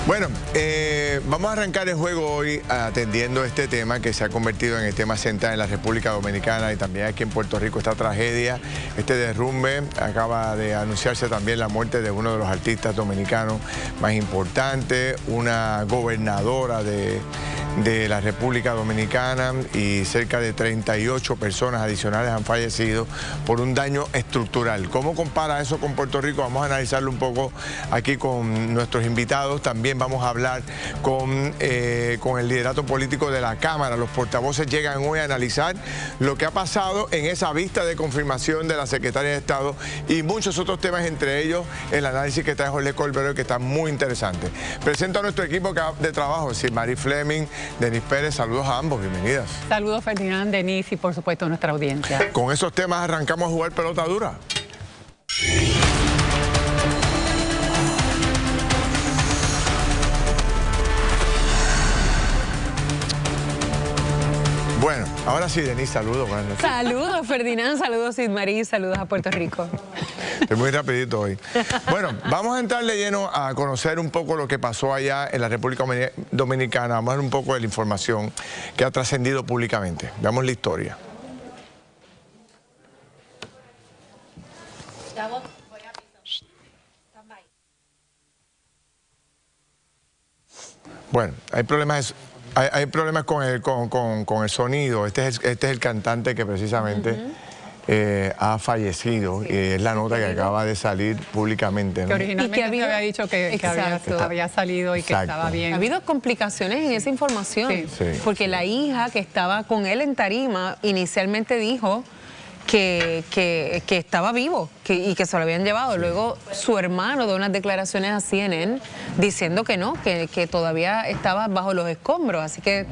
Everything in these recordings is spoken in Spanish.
Bueno, vamos a arrancar el juego hoy atendiendo este tema que se ha convertido en el tema central en la República Dominicana y también aquí en Puerto Rico, esta tragedia, este derrumbe. Acaba de anunciarse también la muerte de uno de los artistas dominicanos más importantes, una gobernadora de la República Dominicana, y cerca de 38 personas adicionales han fallecido por un daño estructural. ¿Cómo compara eso con Puerto Rico? Vamos a analizarlo un poco aquí con nuestros invitados. También vamos a hablar con el liderato político de la Cámara. Los portavoces llegan hoy a analizar lo que ha pasado en esa vista de confirmación de la Secretaria de Estado y muchos otros temas, entre ellos el análisis que trae Jorge Colbert, que está muy interesante. Presento a nuestro equipo de trabajo, Silmarie Fleming, Denis Pérez. Saludos a ambos, bienvenidas. Saludos, Ferdinand, Denis y por supuesto nuestra audiencia. Con esos temas arrancamos a jugar pelota dura. Bueno, ahora sí, Denis, saludos. Buenas noches. Saludos, Ferdinand, saludos, Silmarie, saludos a Puerto Rico. Estoy muy rapidito hoy. Bueno, vamos a entrar de lleno a conocer un poco lo que pasó allá en la República Dominicana. Vamos a ver un poco de la información que ha trascendido públicamente. Veamos la historia. Bueno, hay problemas con el sonido. Este es el cantante que precisamente ha fallecido, y es la nota que acaba de salir públicamente, ¿no? Que originalmente había dicho que había salido y que estaba bien. Ha habido complicaciones en esa información, porque la hija que estaba con él en tarima inicialmente dijo que estaba vivo y que se lo habían llevado. Luego su hermano da unas declaraciones a CNN diciendo que no, que todavía estaba bajo los escombros, así que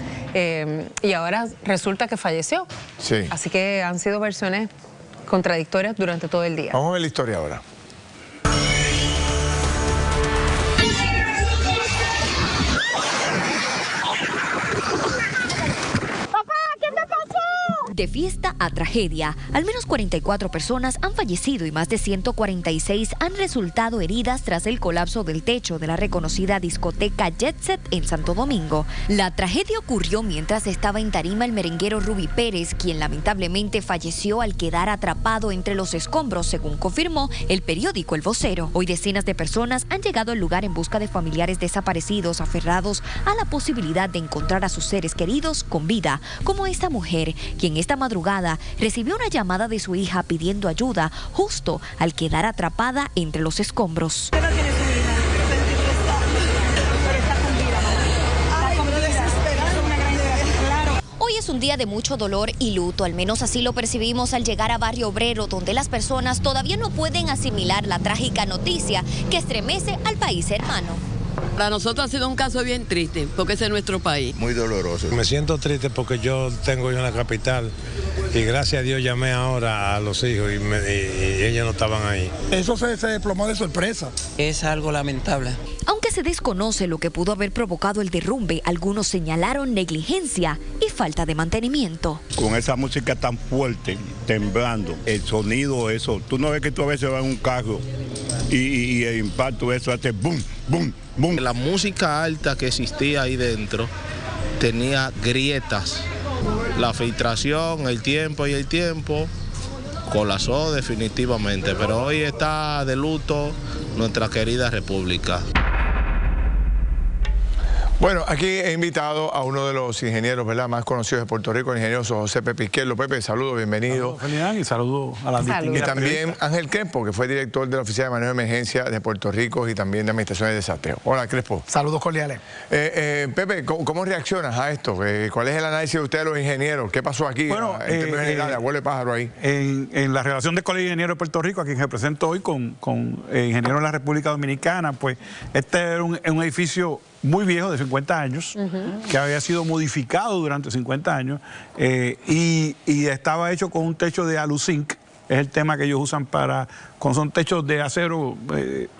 y ahora resulta que falleció. Sí. Así que han sido versiones contradictorias durante todo el día. Vamos a ver la historia ahora. De fiesta a tragedia, al menos 44 personas han fallecido y más de 146 han resultado heridas tras el colapso del techo de la reconocida discoteca Jet Set en Santo Domingo. La tragedia ocurrió mientras estaba en tarima el merenguero Ruby Pérez, quien lamentablemente falleció al quedar atrapado entre los escombros, según confirmó el periódico El Vocero. Hoy decenas de personas han llegado al lugar en busca de familiares desaparecidos, aferrados a la posibilidad de encontrar a sus seres queridos con vida, como esta mujer, quien esta madrugada recibió una llamada de su hija pidiendo ayuda justo al quedar atrapada entre los escombros. Hoy es un día de mucho dolor y luto, al menos así lo percibimos al llegar a Barrio Obrero, donde las personas todavía no pueden asimilar la trágica noticia que estremece al país hermano. Para nosotros ha sido un caso bien triste, porque ese es nuestro país. Muy doloroso. Me siento triste porque yo tengo en la capital y gracias a Dios llamé ahora a los hijos y ellos no estaban ahí. Eso se desplomó de sorpresa. Es algo lamentable. Aunque se desconoce lo que pudo haber provocado el derrumbe, algunos señalaron negligencia y falta de mantenimiento. Con esa música tan fuerte, temblando, el sonido, eso, tú no ves que tú a veces vas en un carro y el impacto, eso hace boom, boom, boom. La música alta que existía ahí dentro tenía grietas. La filtración, el tiempo colapsó definitivamente, pero hoy está de luto nuestra querida República. Bueno, aquí he invitado a uno de los ingenieros, ¿verdad?, más conocidos de Puerto Rico, el ingeniero José Pepe Izquierdo. Pepe, saludos, bienvenido. Saludos, y saludos a la distinguida. Y también Ángel Crespo, que fue director de la Oficina de Manejo de Emergencia de Puerto Rico y también de Administración de Desastres. Hola, Crespo. Saludos cordiales. Pepe, ¿cómo reaccionas a esto? ¿Cuál es el análisis de ustedes, los ingenieros? ¿Qué pasó aquí? Bueno, en términos generales, abuelo de pájaro ahí. En la relación del Colegio de Ingenieros de Puerto Rico, a quien represento hoy con ingenieros de la República Dominicana, pues este era un edificio muy viejo, de 50 años, que había sido modificado durante 50 años y estaba hecho con un techo de aluzinc. Es el tema que ellos usan son techos de acero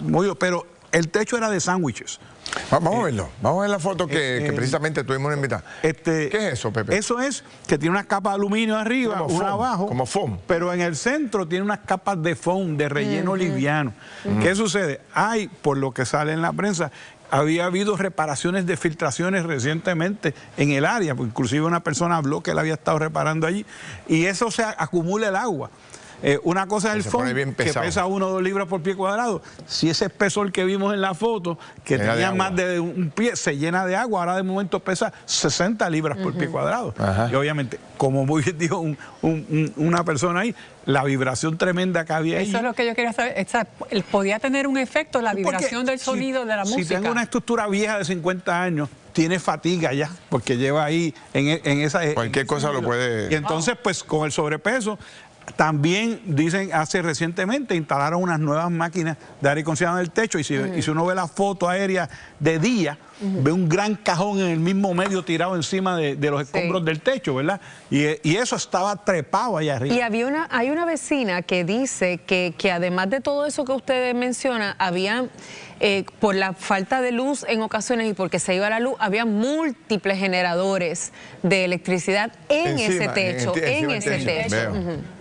molido, pero el techo era de sándwiches. Vamos a verlo, vamos a ver la foto que precisamente tuvimos una invitada. ¿Qué es eso, Pepe? Eso es que tiene unas capas de aluminio arriba, como una abajo. Como foam. Pero en el centro tiene unas capas de foam, de relleno liviano. ¿Qué sucede? Hay, por lo que sale en la prensa, había habido reparaciones de filtraciones recientemente en el área, pues inclusive una persona habló que él había estado reparando allí, y eso se acumula el agua. Una cosa es el fondo, que pesa 1 o 2 libras por pie cuadrado. Si ese espesor que vimos en la foto, que tenía más de un pie, se llena de agua, ahora de momento pesa 60 libras por pie cuadrado. Y obviamente, como muy bien dijo una persona ahí, la vibración tremenda que había ahí. Eso es lo que yo quería saber. ¿Podía tener un efecto la vibración del sonido de la música? Si tengo una estructura vieja de 50 años, tiene fatiga ya, porque lleva ahí en esa... Cualquier cosa lo puede... Y entonces, pues, con el sobrepeso... También dicen, recientemente instalaron unas nuevas máquinas de aire acondicionado en el techo, y si uno ve la foto aérea de día, ve un gran cajón en el mismo medio tirado encima de los escombros del techo, ¿verdad? Y eso estaba trepado allá arriba. Y hay una vecina que dice que además de todo eso que usted menciona, había... por la falta de luz en ocasiones y porque se iba la luz, había múltiples generadores de electricidad en ese techo, en ese techo.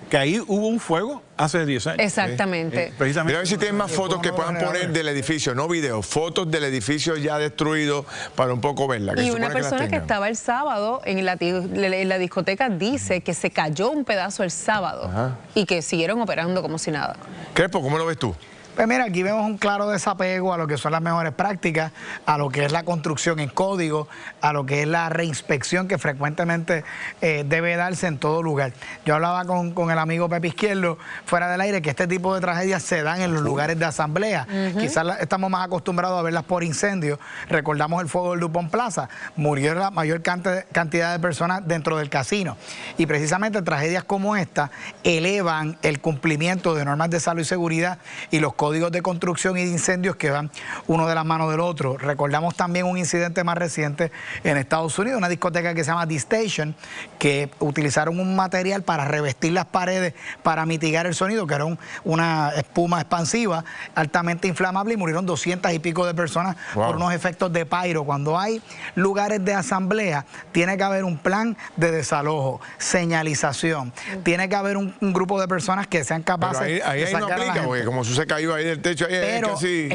Que ahí hubo un fuego hace 10 años. Exactamente. Precisamente. Mira a ver si tienen más fotos que puedan poner del edificio, no videos, fotos del edificio ya destruido para un poco verla. Y una persona que estaba el sábado en la discoteca dice que se cayó un pedazo el sábado y que siguieron operando como si nada. Crespo, ¿cómo lo ves tú? Pues mira, aquí vemos un claro desapego a lo que son las mejores prácticas, a lo que es la construcción en código, a lo que es la reinspección que frecuentemente debe darse en todo lugar. Yo hablaba con el amigo Pepe Izquierdo fuera del aire que este tipo de tragedias se dan en los lugares de asamblea. Quizás estamos más acostumbrados a verlas por incendios. Recordamos el fuego del Dupont Plaza. Murió la mayor cantidad de personas dentro del casino. Y precisamente tragedias como esta elevan el cumplimiento de normas de salud y seguridad y los códigos de construcción y de incendios que van uno de las manos del otro. Recordamos también un incidente más reciente en Estados Unidos, una discoteca que se llama The Station, que utilizaron un material para revestir las paredes para mitigar el sonido, que era una espuma expansiva altamente inflamable, y murieron 200 y pico de personas por unos efectos de pyro. Cuando hay lugares de asamblea, tiene que haber un plan de desalojo, señalización, tiene que haber un grupo de personas que sean capaces de sacar no aplica, porque como se cayó ahí del techo, ahí pero casi...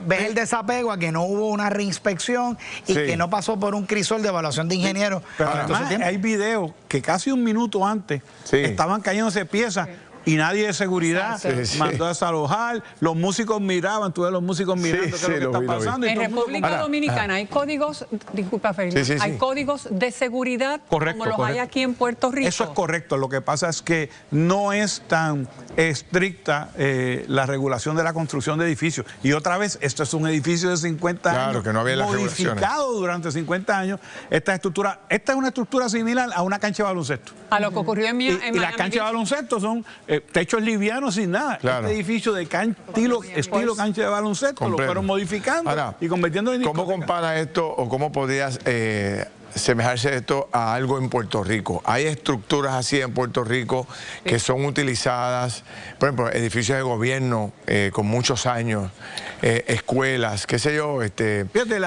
ves el desapego a que no hubo una reinspección y que no pasó por un crisol de evaluación de ingenieros. Pero además hay videos que casi un minuto antes estaban cayéndose piezas y nadie de seguridad mandó a desalojar. Los músicos miraban, tú ves los músicos mirando qué es lo que está pasando. En República Dominicana hay códigos, disculpa Ferdinand, hay códigos de seguridad como los hay aquí en Puerto Rico. Eso es correcto. Lo que pasa es que no es tan estricta la regulación de la construcción de edificios. Y otra vez, esto es un edificio de 50 años, que no había modificado durante 50 años. Esta es una estructura similar a una cancha de baloncesto. A lo que ocurrió en Miami. Y las canchas de baloncesto son techos livianos sin nada. Este edificio de estilo cancha de baloncesto lo fueron modificando y convirtiendo en discoteca. ¿Cómo compara esto o cómo podrías semejarse esto a algo en Puerto Rico? Hay estructuras así en Puerto Rico que son utilizadas, por ejemplo, edificios de gobierno con muchos años, escuelas, qué sé yo. Fíjate,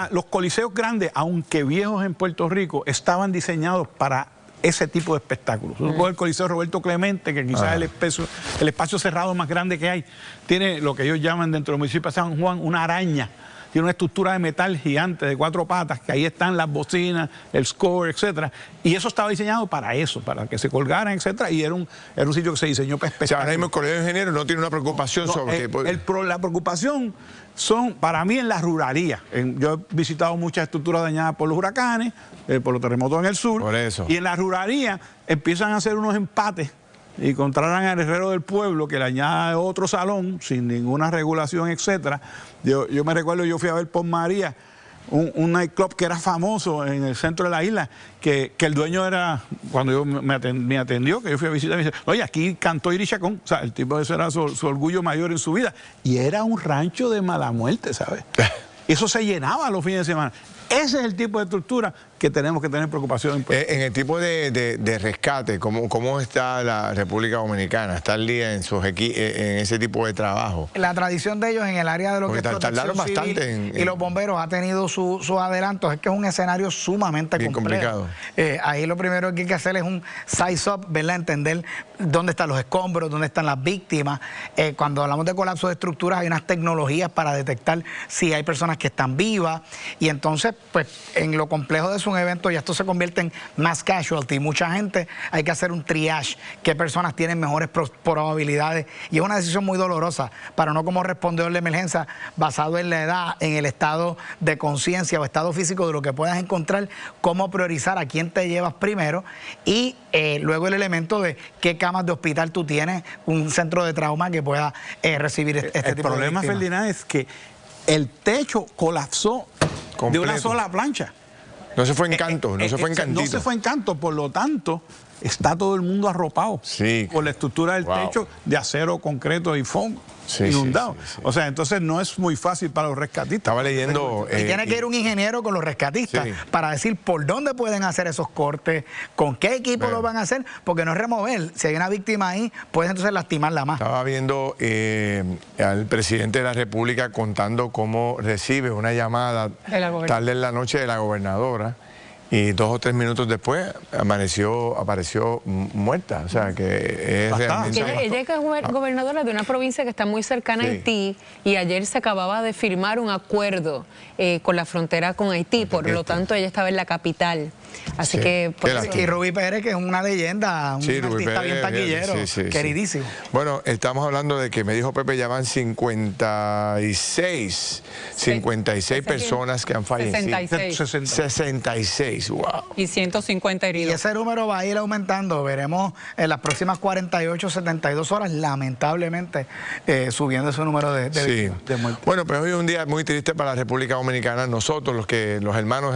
los coliseos grandes, aunque viejos en Puerto Rico, estaban diseñados para ese tipo de espectáculos. El Coliseo Roberto Clemente, que quizás el espacio cerrado más grande que hay, tiene lo que ellos llaman dentro del municipio de San Juan una araña. Tiene una estructura de metal gigante de 4 patas, que ahí están las bocinas, el score, etcétera. Y eso estaba diseñado para eso, para que se colgaran, etcétera. Y era un sitio que se diseñó para espectáculos. O sea, ahora mismo el Colegio de Ingenieros no tiene una preocupación sobre... La preocupación son, para mí, en la ruralía. Yo he visitado muchas estructuras dañadas por los huracanes, por los terremotos en el sur. Por eso. Y en la ruralía empiezan a hacer unos empates y contratan al herrero del pueblo que le añade otro salón sin ninguna regulación, etcétera. Yo me recuerdo, yo fui a ver por María, un nightclub que era famoso en el centro de la isla, que el dueño era, cuando me atendió, que yo fui a visitar, me dice, oye, aquí cantó Iri Chacón. O sea, el tipo de ese era su orgullo mayor en su vida. Y era un rancho de mala muerte, ¿sabes? Eso se llenaba los fines de semana. Ese es el tipo de estructura que que tenemos que tener preocupación. En el tipo de rescate, ¿cómo está la República Dominicana? ¿Está al día en ese tipo de trabajo? La tradición de ellos en el área de lo que es protección civil y los bomberos ha tenido sus adelantos. Es que es un escenario sumamente complejo. Ahí lo primero que hay que hacer es un size up, ¿verdad? Entender dónde están los escombros, dónde están las víctimas. Cuando hablamos de colapso de estructuras hay unas tecnologías para detectar si hay personas que están vivas, y entonces pues en lo complejo de un evento ya esto se convierte en mass casualty. Mucha gente, hay que hacer un triage, qué personas tienen mejores probabilidades, y es una decisión muy dolorosa para uno como respondedor de emergencia, basado en la edad, en el estado de conciencia o estado físico de lo que puedas encontrar, cómo priorizar a quién te llevas primero, y luego el elemento de qué camas de hospital tú tienes, un centro de trauma que pueda recibir este tipo de víctimas. El problema, Ferdinand, es que el techo colapsó de una sola plancha. No se fue en canto, no se fue en cantito. No se fue en canto, por lo tanto, está todo el mundo arropado con la estructura del techo de acero, concreto y foam. Inundado. O sea, entonces no es muy fácil para los rescatistas. Estaba leyendo... y tiene que ir un ingeniero con los rescatistas para decir por dónde pueden hacer esos cortes, con qué equipo lo van a hacer, porque no es remover. Si hay una víctima ahí, puedes entonces lastimarla más. Estaba viendo al presidente de la República contando cómo recibe una llamada tarde en la noche de la gobernadora, y 2 o 3 minutos después apareció muerta. O sea, que es realmente... Ella es gobernadora de una provincia que está muy cercana a Haití, y ayer se acababa de firmar un acuerdo con la frontera con Haití, por lo tanto ella estaba en la capital. Así que... y Rubí Pérez, que es una leyenda, un artista bien taquillero, queridísimo. Bueno, estamos hablando de que me dijo Pepe, ya van 56 personas que han fallecido. 66, wow. Y 150 heridos. Y ese número va a ir aumentando. Veremos en las próximas 48, 72 horas, lamentablemente, subiendo ese número de muertes. Bueno, pues hoy es un día muy triste para la República Dominicana. Nosotros, los hermanos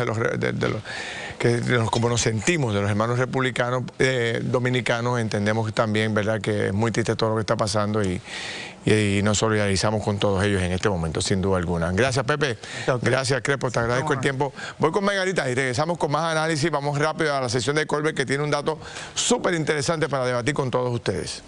como nos sentimos de los hermanos republicanos dominicanos, entendemos también, ¿verdad?, que es muy triste todo lo que está pasando, y nos solidarizamos con todos ellos en este momento, sin duda alguna. Gracias, Pepe. Gracias, Crespo. Te agradezco el tiempo. Voy con Margarita y regresamos con más análisis. Vamos rápido a la sesión de Colbert, que tiene un dato súper interesante para debatir con todos ustedes.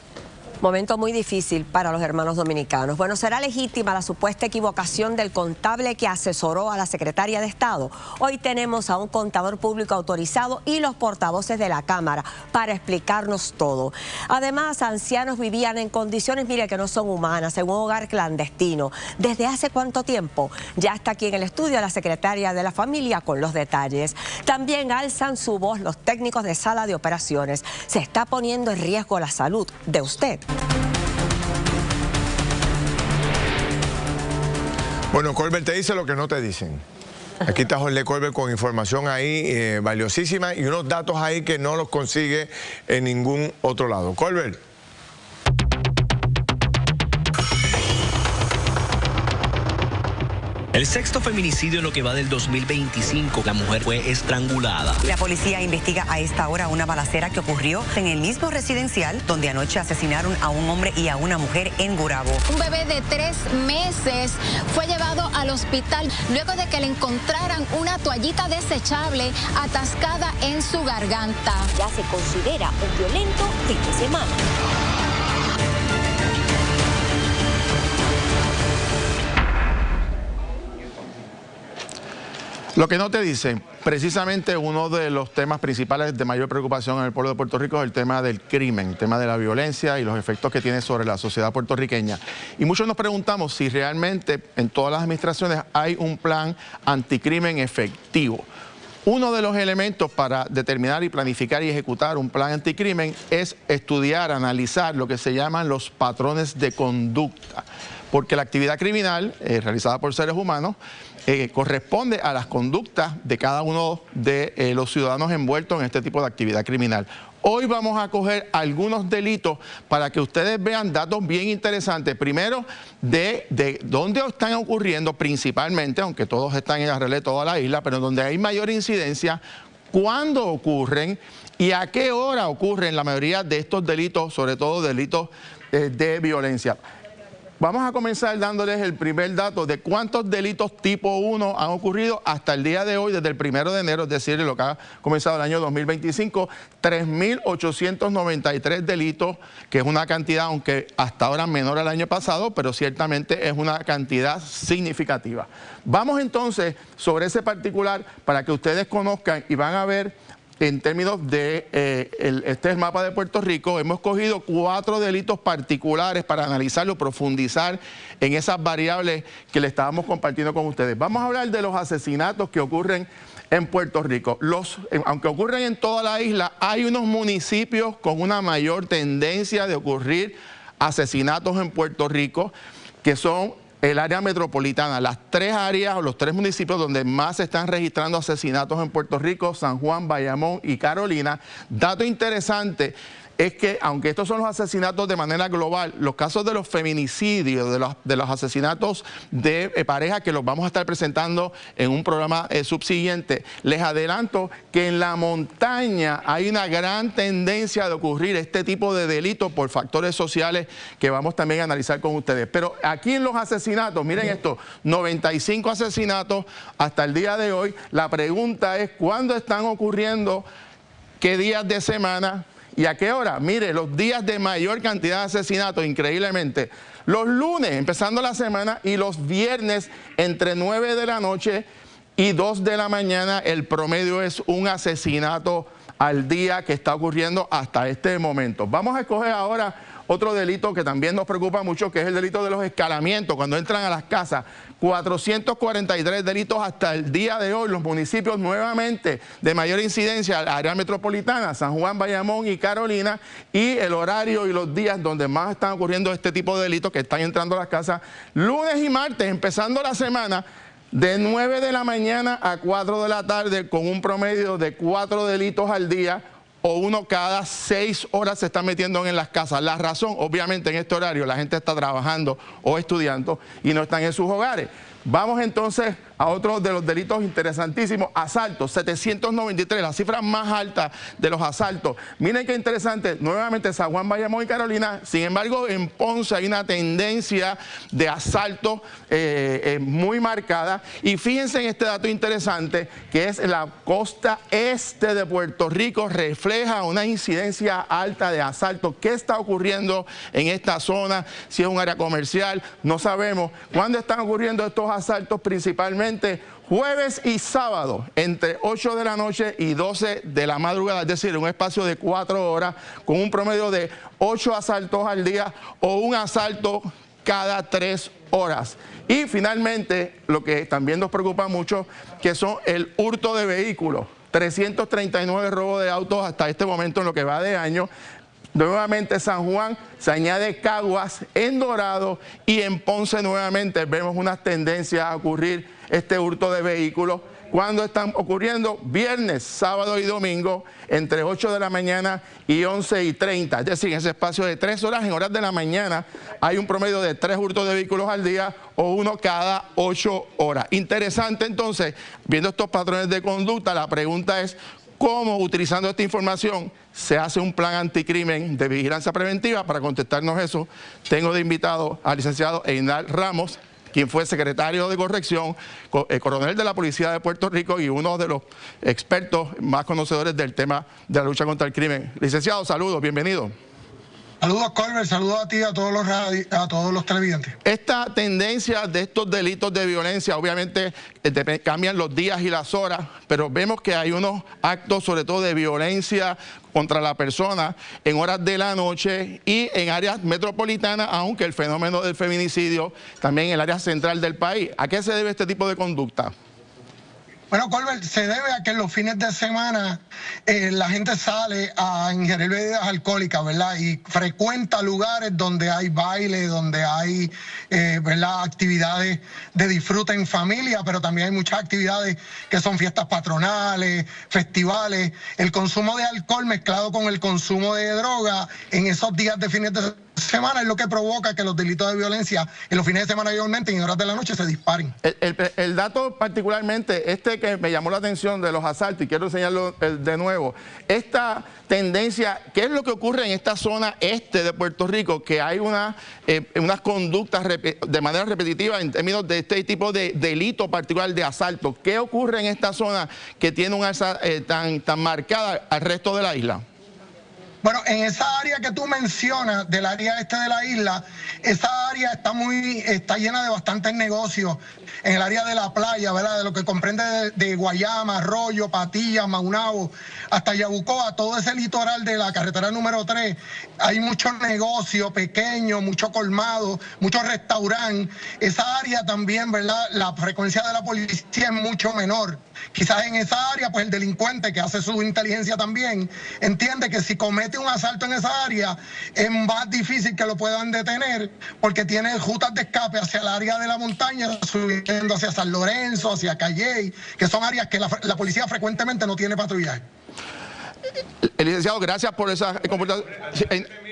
Momento muy difícil para los hermanos dominicanos. Bueno, ¿será legítima la supuesta equivocación del contable que asesoró a la secretaria de Estado? Hoy tenemos a un contador público autorizado y los portavoces de la Cámara para explicarnos todo. Además, ancianos vivían en condiciones, mire, que no son humanas, en un hogar clandestino. ¿Desde hace cuánto tiempo? Ya está aquí en el estudio la secretaria de la Familia con los detalles. También alzan su voz los técnicos de sala de operaciones. Se está poniendo en riesgo la salud de usted. Bueno, Colbert te dice lo que no te dicen. Aquí está Jorge Colbert con información ahí valiosísima y unos datos ahí que no los consigue en ningún otro lado. Colbert. El sexto feminicidio en lo que va del 2025. La mujer fue estrangulada. La policía investiga a esta hora una balacera que ocurrió en el mismo residencial donde anoche asesinaron a un hombre y a una mujer en Gurabo. Un bebé de 3 meses fue llevado al hospital luego de que le encontraran una toallita desechable atascada en su garganta. Ya se considera un violento fin de semana. Lo que no te dicen, precisamente uno de los temas principales de mayor preocupación en el pueblo de Puerto Rico es el tema del crimen, el tema de la violencia y los efectos que tiene sobre la sociedad puertorriqueña. Y muchos nos preguntamos si realmente en todas las administraciones hay un plan anticrimen efectivo. Uno de los elementos para determinar y planificar y ejecutar un plan anticrimen es estudiar, analizar lo que se llaman los patrones de conducta, porque la actividad criminal realizada por seres humanos corresponde a las conductas de cada uno de los ciudadanos envueltos en este tipo de actividad criminal. Hoy vamos a coger algunos delitos para que ustedes vean datos bien interesantes. Primero, de dónde están ocurriendo principalmente, aunque todos están en alrededor de toda la isla, pero donde hay mayor incidencia, cuándo ocurren y a qué hora ocurren la mayoría de estos delitos, sobre todo delitos de violencia. vamos a comenzar dándoles el primer dato de cuántos delitos tipo 1 han ocurrido hasta el día de hoy, desde el 1 de enero, es decir, lo que ha comenzado el año 2025, 3.893 delitos, que es una cantidad, aunque hasta ahora menor al año pasado, pero ciertamente es una cantidad significativa. Vamos entonces sobre ese particular para que ustedes conozcan y van a ver en términos de este es el mapa de Puerto Rico. Hemos cogido 4 delitos particulares para analizarlo, profundizar en esas variables que le estábamos compartiendo con ustedes. Vamos a hablar de los asesinatos que ocurren en Puerto Rico. Aunque ocurren en toda la isla, hay unos municipios con una mayor tendencia de ocurrir asesinatos en Puerto Rico, que son el área metropolitana, las 3 áreas o los 3 municipios donde más se están registrando asesinatos en Puerto Rico: San Juan, Bayamón y Carolina. Dato interesante es que, aunque estos son los asesinatos de manera global, los casos de los feminicidios, de los asesinatos de pareja, que los vamos a estar presentando en un programa subsiguiente, les adelanto que en la montaña hay una gran tendencia de ocurrir este tipo de delitos por factores sociales que vamos también a analizar con ustedes. Pero aquí en los asesinatos, miren esto, 95 asesinatos hasta el día de hoy. La pregunta es, ¿cuándo están ocurriendo? ¿Qué días de semana? ¿Y a qué hora? Mire, los días de mayor cantidad de asesinatos, increíblemente, los lunes, empezando la semana, y los viernes, entre 9 de la noche y 2 de la mañana, el promedio es un asesinato al día que está ocurriendo hasta este momento. Vamos a escoger ahora otro delito que también nos preocupa mucho, que es el delito de los escalamientos, cuando entran a las casas. 443 delitos hasta el día de hoy. Los municipios nuevamente de mayor incidencia, área metropolitana, San Juan, Bayamón y Carolina, y el horario y los días donde más están ocurriendo este tipo de delitos que están entrando a las casas, lunes y martes, empezando la semana, de 9 de la mañana a 4 de la tarde, con un promedio de 4 delitos al día, o uno cada 6 horas se está metiendo en las casas. La razón, obviamente, en este horario la gente está trabajando o estudiando y no están en sus hogares. Vamos entonces a otro de los delitos interesantísimos: asaltos, 793, la cifra más alta de los asaltos. Miren qué interesante, nuevamente San Juan, Bayamón y Carolina. Sin embargo, en Ponce hay una tendencia de asaltos muy marcada. Y fíjense en este dato interesante, que es la costa este de Puerto Rico, refleja una incidencia alta de asaltos. ¿Qué está ocurriendo en esta zona? Si es un área comercial, no sabemos. ¿Cuándo están ocurriendo estos asaltos? Principalmente jueves y sábado, entre 8 de la noche y 12 de la madrugada, es decir, un espacio de 4 horas, con un promedio de 8 asaltos al día o un asalto cada 3 horas. Y finalmente, lo que también nos preocupa mucho, que son el hurto de vehículos. 339 robos de autos hasta este momento en lo que va de año. Nuevamente San Juan, se añade Caguas, en Dorado y en Ponce nuevamente vemos unas tendencias a ocurrir este hurto de vehículos. ¿Cuándo están ocurriendo? Viernes, sábado y domingo, entre 8 de la mañana y 11:30. Es decir, en ese espacio de 3 horas, en horas de la mañana, hay un promedio de 3 hurtos de vehículos al día o uno cada 8 horas. Interesante entonces, viendo estos patrones de conducta, la pregunta es: ¿cómo, utilizando esta información, se hace un plan anticrimen de vigilancia preventiva? Para contestarnos eso, tengo de invitado al licenciado Einal Ramos, quien fue secretario de Corrección, coronel de la Policía de Puerto Rico y uno de los expertos más conocedores del tema de la lucha contra el crimen. Licenciado, saludos, bienvenido. Saludos, Colbert, saludos a ti y a todos los televidentes. Esta tendencia de estos delitos de violencia, obviamente cambian los días y las horas, pero vemos que hay unos actos, sobre todo de violencia contra la persona, en horas de la noche y en áreas metropolitanas, aunque el fenómeno del feminicidio también en el área central del país. ¿A qué se debe este tipo de conducta? Bueno, Colbert, se debe a que en los fines de semana la gente sale a ingerir bebidas alcohólicas, ¿verdad? Y frecuenta lugares donde hay baile, donde hay, ¿verdad?, actividades de disfrute en familia, pero también hay muchas actividades que son fiestas patronales, festivales. El consumo de alcohol mezclado con el consumo de droga en esos días de fines de semana es lo que provoca que los delitos de violencia en los fines de semana mayormente y en horas de la noche se disparen. El dato particularmente, que me llamó la atención de los asaltos, y quiero enseñarlo de nuevo, esta tendencia, ¿qué es lo que ocurre en esta zona este de Puerto Rico? Que hay unas conductas de manera repetitiva en términos de este tipo de delito particular de asalto. ¿Qué ocurre en esta zona que tiene un alza tan marcada al resto de la isla? Bueno, en esa área que tú mencionas, del área este de la isla, esa área está llena de bastantes negocios. En el área de la playa, ¿verdad? De lo que comprende de Guayama, Arroyo, Patillas, Maunabo, hasta Yabucoa, todo ese litoral de la carretera número 3, hay muchos negocios pequeños, muchos colmados, muchos restaurantes. Esa área también, ¿verdad? La frecuencia de la policía es mucho menor. Quizás en esa área, pues el delincuente que hace su inteligencia también, entiende que si comete un asalto en esa área, es más difícil que lo puedan detener, porque tiene rutas de escape hacia el área de la montaña, subiendo hacia San Lorenzo, hacia Calley, que son áreas que la policía frecuentemente no tiene patrullaje. Licenciado, gracias por esa comportamiento.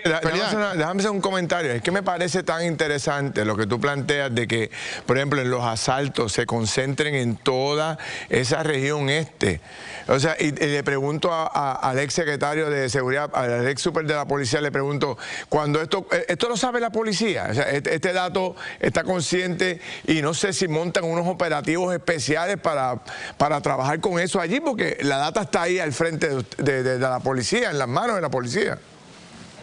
Déjame hacer un comentario. Es que me parece tan interesante lo que tú planteas de que, por ejemplo, en los asaltos se concentren en toda esa región este. O sea, y le pregunto al ex secretario de Seguridad, al ex super de la policía, le pregunto, cuando esto lo sabe la policía, o sea, este dato está consciente y no sé si montan unos operativos especiales para trabajar con eso allí, porque la data está ahí al frente de la policía, en las manos de la policía.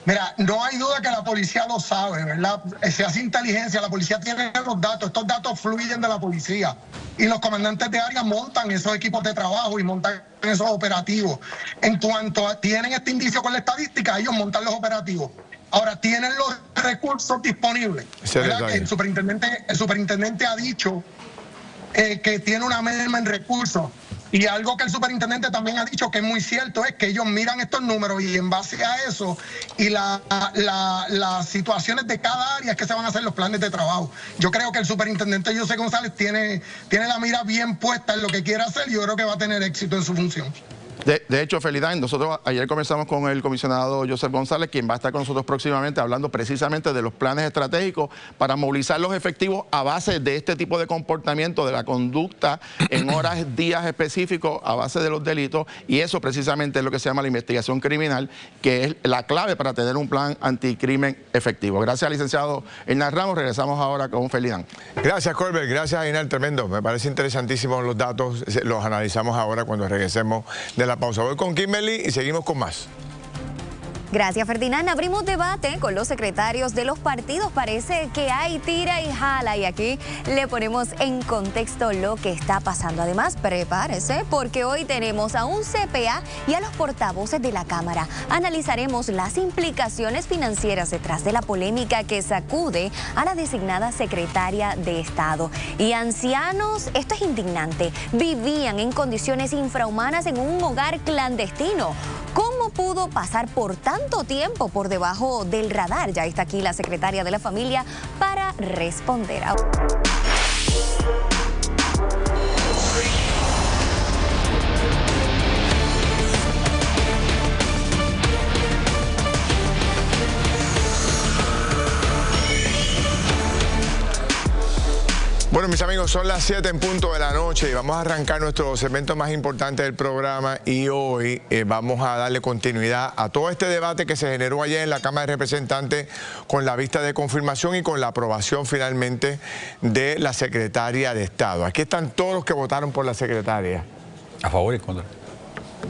Mira, no hay duda que la policía lo sabe, ¿verdad? Se hace inteligencia, la policía tiene los datos, estos datos fluyen de la policía. Y los comandantes de área montan esos equipos de trabajo y montan esos operativos. En cuanto tienen este indicio con la estadística, ellos montan los operativos. Ahora, tienen los recursos disponibles. El superintendente ha dicho que tiene una merma en recursos. Y algo que el superintendente también ha dicho que es muy cierto es que ellos miran estos números y en base a eso y las situaciones de cada área es que se van a hacer los planes de trabajo. Yo creo que el superintendente José González tiene la mira bien puesta en lo que quiere hacer y yo creo que va a tener éxito en su función. De hecho, Felidán, nosotros ayer conversamos con el comisionado José González, quien va a estar con nosotros próximamente hablando precisamente de los planes estratégicos para movilizar los efectivos a base de este tipo de comportamiento, de la conducta en horas, días específicos, a base de los delitos, y eso precisamente es lo que se llama la investigación criminal, que es la clave para tener un plan anticrimen efectivo. Gracias, licenciado Hernán Ramos. Regresamos ahora con Felidán. Gracias, Colbert. Gracias, Hernán. Tremendo. Me parece interesantísimo los datos. Los analizamos ahora cuando regresemos de la pausa. Voy con Kimberly y seguimos con más. Gracias, Ferdinand. Abrimos debate con los secretarios de los partidos. Parece que hay tira y jala y aquí le ponemos en contexto lo que está pasando. Además, prepárese porque hoy tenemos a un CPA y a los portavoces de la Cámara. Analizaremos las implicaciones financieras detrás de la polémica que sacude a la designada secretaria de Estado. Y ancianos, esto es indignante, vivían en condiciones infrahumanas en un hogar clandestino. ¿Cómo pudo pasar por tanto tiempo por debajo del radar? Ya está aquí la secretaria de la Familia para responder. Bueno, mis amigos, son las 7 en punto de la noche y vamos a arrancar nuestro segmento más importante del programa y hoy vamos a darle continuidad a todo este debate que se generó ayer en la Cámara de Representantes con la vista de confirmación y con la aprobación finalmente de la secretaria de Estado. Aquí están todos los que votaron por la secretaria. ¿A favor y en contra?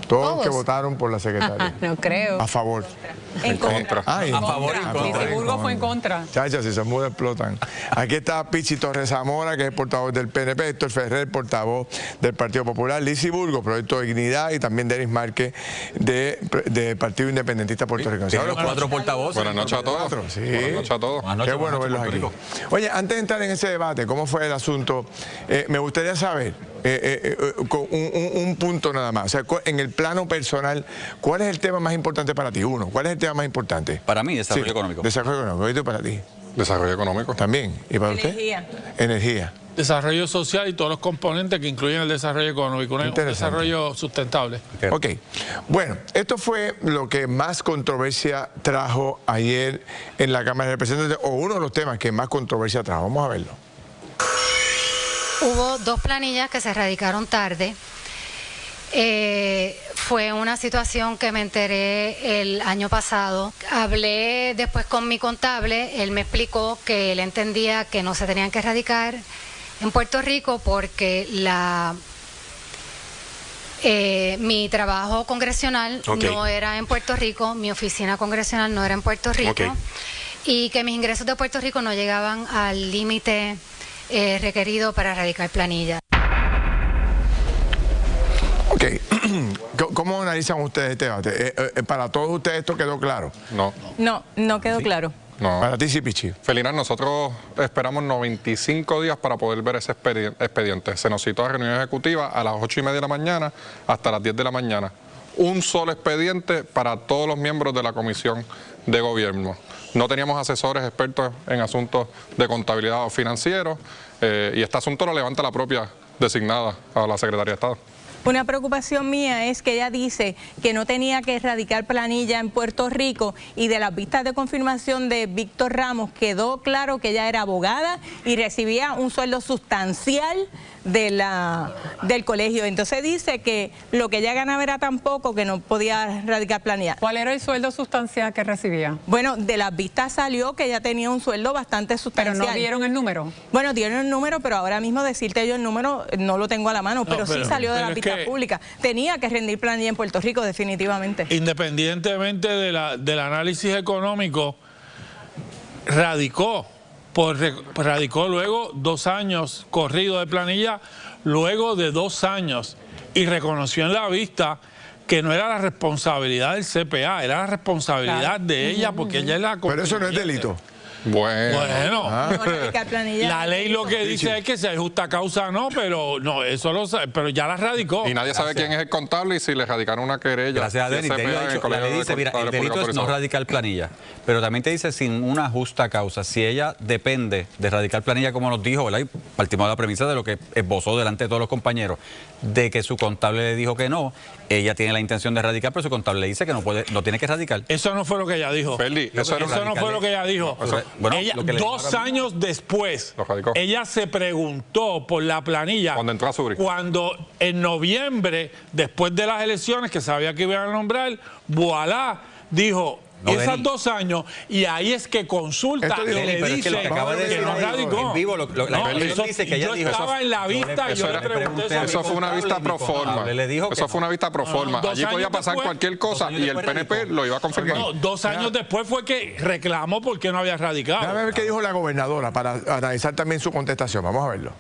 Todos los que votaron por la secretaria. No creo. A favor. En contra. A favor y en contra. Lisiburgo fue en contra. Chachas, si se muda explotan. Aquí está Pichi Torres Zamora, que es el portavoz del PNP, Héctor Ferrer, portavoz del Partido Popular, Lisiburgo, Proyecto de Dignidad, y también Denis Márquez, del Partido Independentista Puertorriqueño. Los 4 portavoces. Buenas noches a todos. Sí. Buenas noches a todos. Qué bueno verlos aquí. Oye, antes de entrar en ese debate, ¿cómo fue el asunto? Me gustaría saber, un punto nada más. O sea, en el plano personal, ¿cuál es el tema más importante para ti? ¿Cuál es el tema más importante? Para mí, desarrollo económico. Desarrollo económico. ¿Y tú para ti? Desarrollo económico. También. ¿Y para usted? Energía. Energía. desarrollo social y todos los componentes que incluyen el desarrollo económico, un desarrollo sustentable. Ok, bueno, esto fue lo que más controversia trajo ayer en la Cámara de Representantes, o uno de los temas que más controversia trajo. Vamos a verlo. Hubo 2 planillas que se radicaron tarde. Fue una situación que me enteré el año pasado. Hablé después con mi contable, él me explicó que él entendía que no se tenían que radicar en Puerto Rico porque mi trabajo congresional no era en Puerto Rico, mi oficina congresional no era en Puerto Rico, y que mis ingresos de Puerto Rico no llegaban al límite requerido para radicar planilla. Ok, ¿cómo analizan ustedes este debate? ¿Para todos ustedes esto quedó claro? No. No quedó claro. No. Para ti sí, Pichi. Felina, nosotros esperamos 95 días para poder ver ese expediente. Se nos citó a reunión ejecutiva a las 8:30 de la mañana hasta las 10 de la mañana. Un solo expediente para todos los miembros de la Comisión de Gobierno. No teníamos asesores expertos en asuntos de contabilidad o financieros, y este asunto lo levanta la propia designada a la Secretaría de Estado. Una preocupación mía es que ella dice que no tenía que erradicar planilla en Puerto Rico, y de las vistas de confirmación de Víctor Ramos quedó claro que ella era abogada y recibía un sueldo sustancial del colegio. Entonces dice que lo que ella ganaba era tan poco que no podía erradicar planilla. ¿Cuál era el sueldo sustancial que recibía? Bueno, de las vistas salió que ella tenía un sueldo bastante sustancial. ¿Pero no dieron el número? Bueno, dieron el número, pero ahora mismo decirte yo el número no lo tengo a la mano, pero sí salió de las vistas públicas. Tenía que rendir planilla en Puerto Rico, definitivamente. Independientemente del análisis económico, radicó luego 2 años corrido de planilla, luego de 2 años, y reconoció en la vista que no era la responsabilidad del CPA, era la responsabilidad de ella, porque ella es la... Pero eso no es delito. Bueno, la ley lo que dice es que si hay justa causa no, pero no, eso lo sabe, pero ya la radicó. Y nadie sabe quién es el contable y si le radicaron una querella. Gracias a Denis, la ley dice, mira, el delito es no radicar planilla, pero también te dice sin una justa causa. Si ella depende de radicar planilla, como nos dijo, ¿verdad? Y partimos de la premisa de lo que esbozó delante de todos los compañeros, de que su contable le dijo que no, ella tiene la intención de radicar, pero su contable le dice que no tiene que radicar. Eso no fue lo que ella dijo. Feli, eso no fue lo que ella dijo. Bueno, ella, 2 años después, ella se preguntó por la planilla cuando entró a Zurich. Cuando en noviembre, después de las elecciones, que sabía que iban a nombrar, voilà, dijo... esas 2 años, y ahí es que consulta y le dice que no radicó. En vivo, dice que ella dijo, estaba en la vista y yo le pregunté. Eso fue una vista pro forma. Eso fue una vista pro forma. Allí podía pasar cualquier cosa y el PNP lo iba a confirmar. No, 2 años después fue que reclamó porque no había radicado. Déjame ver qué dijo la gobernadora para analizar también su contestación. Vamos a verlo.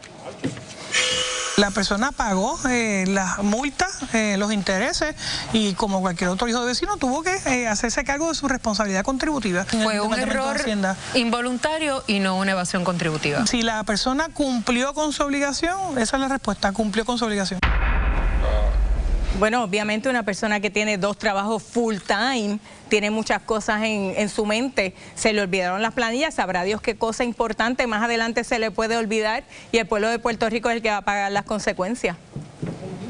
La persona pagó las multas, los intereses, y como cualquier otro hijo de vecino tuvo que hacerse cargo de su responsabilidad contributiva. Fue un error involuntario y no una evasión contributiva. Si la persona cumplió con su obligación, esa es la respuesta, cumplió con su obligación. Bueno, obviamente una persona que tiene 2 trabajos full time, tiene muchas cosas en su mente, se le olvidaron las planillas, sabrá Dios qué cosa importante más adelante se le puede olvidar, y el pueblo de Puerto Rico es el que va a pagar las consecuencias.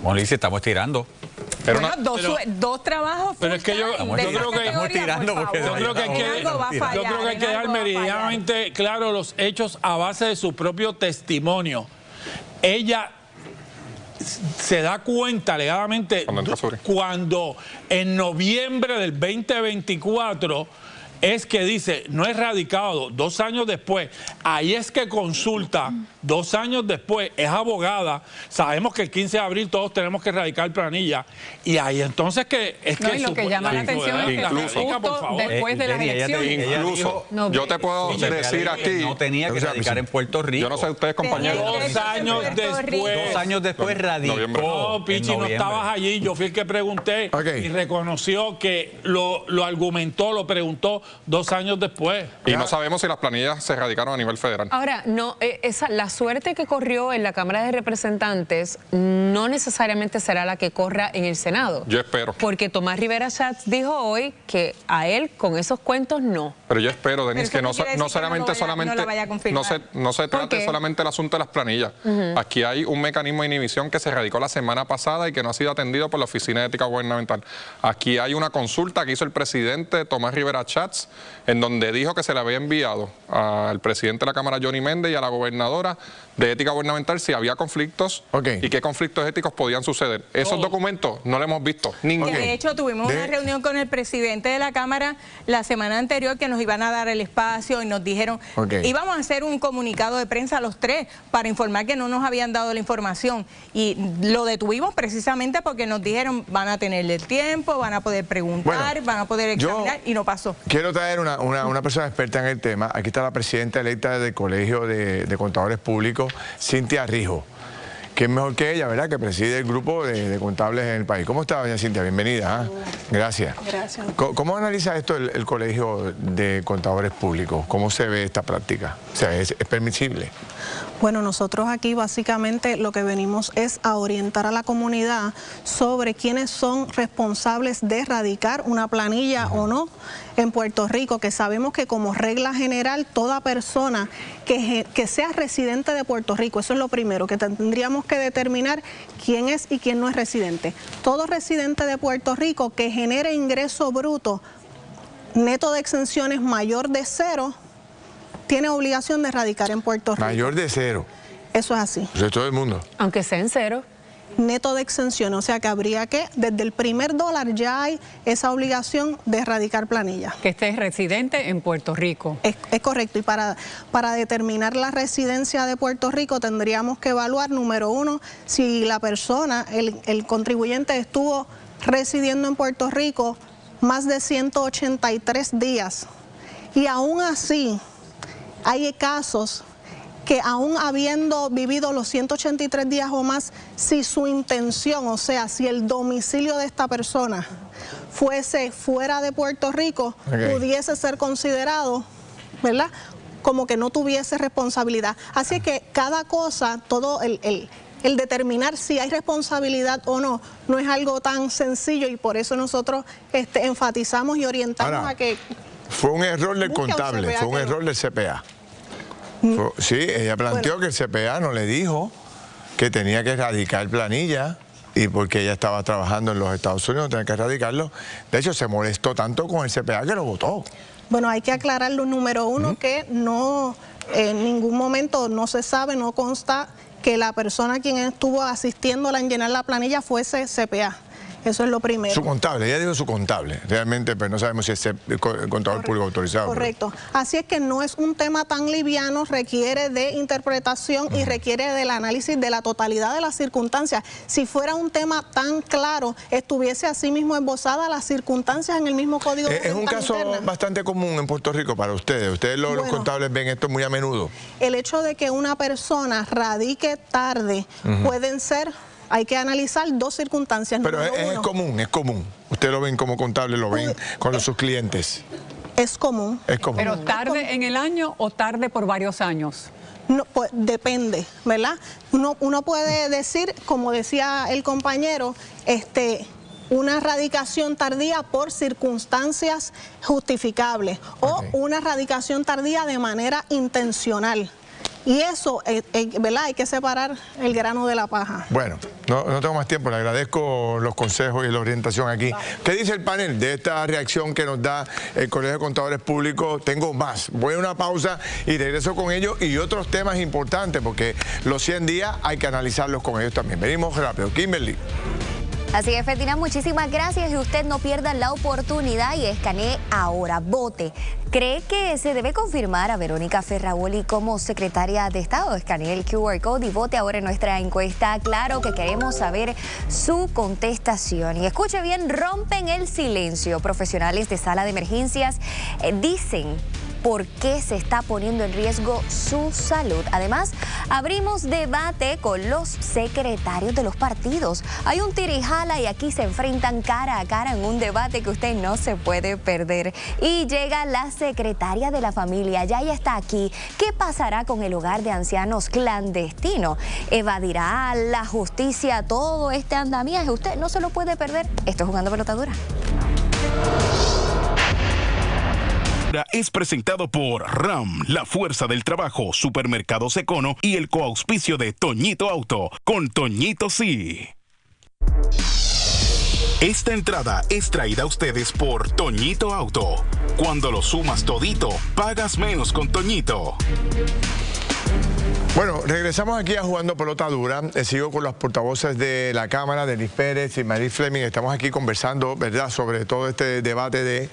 Bueno, Lizy, estamos tirando. Bueno, dos trabajos. Pero es que yo creo que estamos tirando porque yo creo que hay que dejar meridianamente claro los hechos a base de su propio testimonio. Ella se da cuenta alegadamente cuando en noviembre del 2024 es que dice, no es radicado, 2 años después, ahí es que consulta, 2 años después, es abogada, sabemos que el 15 de abril todos tenemos que radicar planilla, y ahí entonces que es no, que... y lo que llama la atención es que después de las elecciones... Incluso, yo te puedo decir aquí... No tenía que radicar en Puerto Rico. Yo no sé ustedes, compañeros. 2 años después. 2 años después radicó. No, Pichi, no estabas allí, yo fui el que pregunté y reconoció que lo argumentó, lo preguntó 2 años después. Y no sabemos si las planillas se radicaron a nivel federal. Ahora, no, la suerte que corrió en la Cámara de Representantes no necesariamente será la que corra en el Senado. Yo espero. Porque Tomás Rivera Schatz dijo hoy que a él con esos cuentos no. Pero yo espero, Denise, que no se trate solamente el asunto de las planillas. Aquí hay un mecanismo de inhibición que se radicó la semana pasada y que no ha sido atendido por la Oficina de Ética Gubernamental. Aquí hay una consulta que hizo el presidente Tomás Rivera Schatz, en donde dijo que se le había enviado al presidente de la Cámara, Johnny Méndez, y a la gobernadora de Ética Gubernamental si había conflictos y qué conflictos éticos podían suceder. Esos documentos no los hemos visto, ninguno. De hecho, tuvimos una reunión con el presidente de la Cámara la semana anterior que nos iban a dar el espacio y nos dijeron, íbamos a hacer un comunicado de prensa a los tres para informar que no nos habían dado la información, y lo detuvimos precisamente porque nos dijeron van a tener el tiempo, van a poder preguntar, van a poder examinar, y no pasó. Quiero traer una persona experta en el tema. Aquí está la presidenta electa del Colegio de Contadores Públicos, Cintia Rijo, que es mejor que ella, ¿verdad?, que preside el grupo de contables en el país. ¿Cómo está, doña Cintia? Bienvenida. Gracias. Gracias. ¿Cómo analiza esto el Colegio de Contadores Públicos? ¿Cómo se ve esta práctica? O sea, ¿es permisible? Bueno, nosotros aquí básicamente lo que venimos es a orientar a la comunidad sobre quiénes son responsables de erradicar una planilla o no en Puerto Rico, que sabemos que como regla general toda persona que sea residente de Puerto Rico, eso es lo primero, que tendríamos que determinar quién es y quién no es residente. Todo residente de Puerto Rico que genere ingreso bruto neto de exenciones mayor de 0, tiene obligación de radicar en Puerto Rico. Mayor de 0. Eso es así. Eso es todo el mundo. Aunque sea en 0. Neto de exención, o sea que habría que, desde el primer dólar ya hay esa obligación de erradicar planilla. Que esté residente en Puerto Rico. Es correcto, y para determinar la residencia de Puerto Rico tendríamos que evaluar, número 1, si la persona, el contribuyente estuvo residiendo en Puerto Rico más de 183 días. Y aún así, hay casos que aún habiendo vivido los 183 días o más, si su intención, o sea, si el domicilio de esta persona fuese fuera de Puerto Rico, pudiese ser considerado, ¿verdad?, como que no tuviese responsabilidad. Así que cada cosa, todo el determinar si hay responsabilidad o no, no es algo tan sencillo, y por eso nosotros enfatizamos y orientamos a que... Fue un error del contable, fue un error del CPA. Sí, ella planteó que el CPA no le dijo que tenía que erradicar planilla, y porque ella estaba trabajando en los Estados Unidos, tenía que erradicarlo. De hecho, se molestó tanto con el CPA que lo votó. Bueno, hay que aclararlo, número 1, que no, en ningún momento no se sabe, no consta que la persona a quien estuvo asistiéndola en llenar la planilla fuese CPA. Eso es lo primero. Su contable, ella dijo su contable, realmente, pero no sabemos si es el contador público autorizado. Correcto. Así es que no es un tema tan liviano, requiere de interpretación y requiere del análisis de la totalidad de las circunstancias. Si fuera un tema tan claro, estuviese así mismo esbozada las circunstancias en el mismo código. Es un caso bastante común en Puerto Rico para ustedes. Ustedes los contables ven esto muy a menudo. El hecho de que una persona radique tarde pueden ser... Hay que analizar 2 circunstancias. Pero es común. Ustedes lo ven como contable, lo ven con sus clientes. Es común. Es común. ¿Pero tarde en el año o tarde por varios años? No, pues depende, ¿verdad? Uno puede decir, como decía el compañero, una radicación tardía por circunstancias justificables o una radicación tardía de manera intencional. Y eso, ¿verdad? Hay que separar el grano de la paja. Bueno, no tengo más tiempo. Le agradezco los consejos y la orientación aquí. ¿Qué dice el panel de esta reacción que nos da el Colegio de Contadores Públicos? Tengo más. Voy a una pausa y regreso con ellos y otros temas importantes, porque los 100 días hay que analizarlos con ellos también. Venimos rápido. Kimberly. Así es, Ferdinand, muchísimas gracias, y usted no pierda la oportunidad y escanee ahora, vote. ¿Cree que se debe confirmar a Verónica Ferraboli como secretaria de Estado? Escanee el QR Code y vote ahora en nuestra encuesta. Claro que queremos saber su contestación. Y escuche bien, rompen el silencio. Profesionales de sala de emergencias dicen por qué se está poniendo en riesgo su salud. Además, abrimos debate con los secretarios de los partidos. Hay un tira y jala y aquí se enfrentan cara a cara en un debate que usted no se puede perder. Y llega la secretaria de la familia, ya ella está aquí. ¿Qué pasará con el hogar de ancianos clandestino? ¿Evadirá la justicia todo este andamiaje? Usted no se lo puede perder. Esto es Jugando Pelota Dura. Es presentado por RAM, la fuerza del trabajo, Supermercados Econo y el coauspicio de Toñito Auto, con Toñito sí. Esta entrada es traída a ustedes por Toñito Auto. Cuando lo sumas todito, pagas menos con Toñito. Bueno, regresamos aquí a Jugando Pelota Dura. Sigo con los portavoces de la Cámara, Denis Pérez y Marie Fleming. Estamos aquí conversando, ¿verdad?, sobre todo este debate de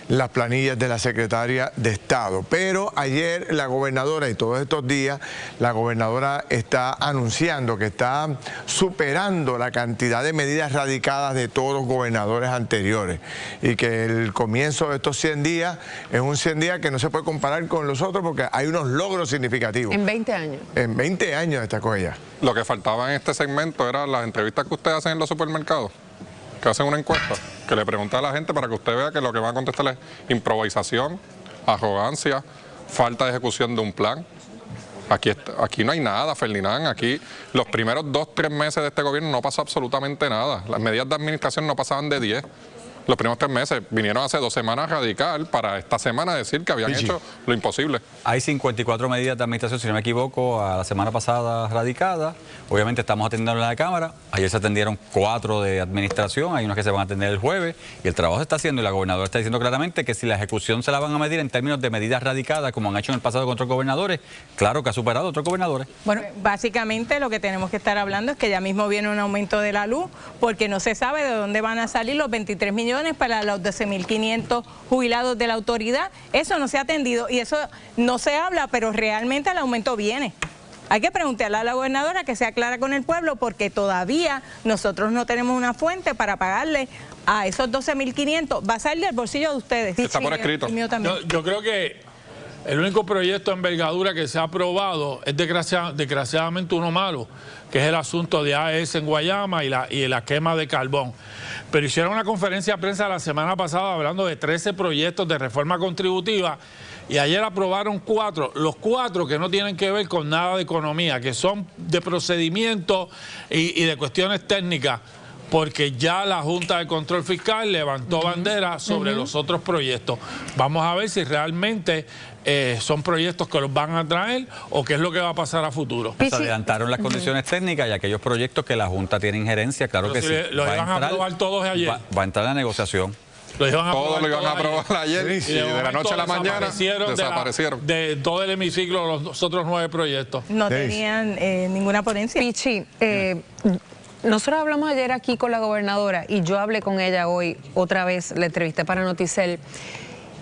las planillas de la Secretaria de Estado. Pero ayer la gobernadora, y todos estos días, la gobernadora está anunciando que está superando la cantidad de medidas radicadas de todos los gobernadores anteriores y que el comienzo de estos 100 días es un 100 días que no se puede comparar con los otros porque hay unos logros significativos. En 20 años. En 20 años está con ella. Lo que faltaba en este segmento eran las entrevistas que ustedes hacen en los supermercados, que hacen una encuesta, que le pregunta a la gente para que usted vea que lo que va a contestar es improvisación, arrogancia, falta de ejecución de un plan. Aquí no hay nada, Ferdinand. Aquí los primeros 2-3 meses de este gobierno no pasó absolutamente nada. Las medidas de administración no pasaban de 10. Los primeros 3 meses vinieron hace 2 semanas radical para esta semana decir que habían hecho lo imposible. Hay 54 medidas de administración, si no me equivoco, a la semana pasada radicadas. Obviamente estamos atendiendo en la Cámara. Ayer se atendieron 4 de administración, hay unos que se van a atender el jueves y el trabajo se está haciendo y la gobernadora está diciendo claramente que si la ejecución se la van a medir en términos de medidas radicadas, como han hecho en el pasado con otros gobernadores, claro que ha superado a otros gobernadores. Bueno, básicamente lo que tenemos que estar hablando es que ya mismo viene un aumento de la luz porque no se sabe de dónde van a salir los 23 millones para los 12.500 jubilados de la autoridad. Eso no se ha atendido y eso no se habla, pero realmente el aumento viene. Hay que preguntarle a la gobernadora que sea clara con el pueblo porque todavía nosotros no tenemos una fuente para pagarle a esos 12.500. Va a salir del bolsillo de ustedes. Está por escrito. Yo creo que el único proyecto de envergadura que se ha aprobado es desgraciadamente uno malo, que es el asunto de AES en Guayama y la quema de carbón. Pero hicieron una conferencia de prensa la semana pasada hablando de 13 proyectos de reforma contributiva y ayer aprobaron 4, los 4 que no tienen que ver con nada de economía, que son de procedimientos y de cuestiones técnicas, porque ya la Junta de Control Fiscal levantó bandera sobre los otros proyectos. Vamos a ver si realmente son proyectos que los van a traer o qué es lo que va a pasar a futuro. Se adelantaron las condiciones técnicas y aquellos proyectos que la Junta tiene injerencia, claro que sí. Los iban a aprobar todos ayer. Va a entrar la negociación. Todos lo iban a aprobar ayer y de la noche a la mañana desaparecieron. De todo el hemiciclo los otros 9 proyectos. No tenían ninguna ponencia. Pichi, nosotros hablamos ayer aquí con la gobernadora y yo hablé con ella hoy, otra vez la entrevisté para Noticel,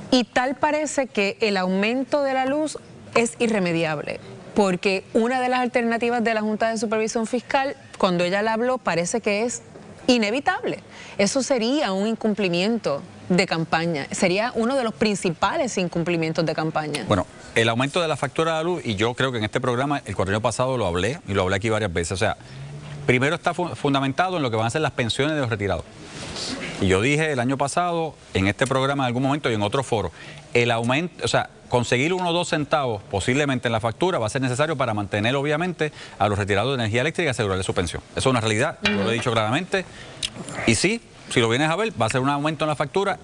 y tal parece que el aumento de la luz es irremediable, porque una de las alternativas de la Junta de Supervisión Fiscal, cuando ella la habló, parece que es inevitable. Eso sería un incumplimiento de campaña, sería uno de los principales incumplimientos de campaña. Bueno, el aumento de la factura de la luz, y yo creo que en este programa, el cuatrienio pasado lo hablé, y lo hablé aquí varias veces, o sea, primero está fundamentado en lo que van a ser las pensiones de los retirados. Y yo dije el año pasado, en este programa en algún momento y en otro foro, el aumento, o sea, conseguir 1 o 2 centavos posiblemente en la factura va a ser necesario para mantener obviamente a los retirados de energía eléctrica y asegurarles su pensión. Eso es una realidad, yo lo he dicho claramente. Y sí, si lo vienes a ver, va a ser un aumento en la factura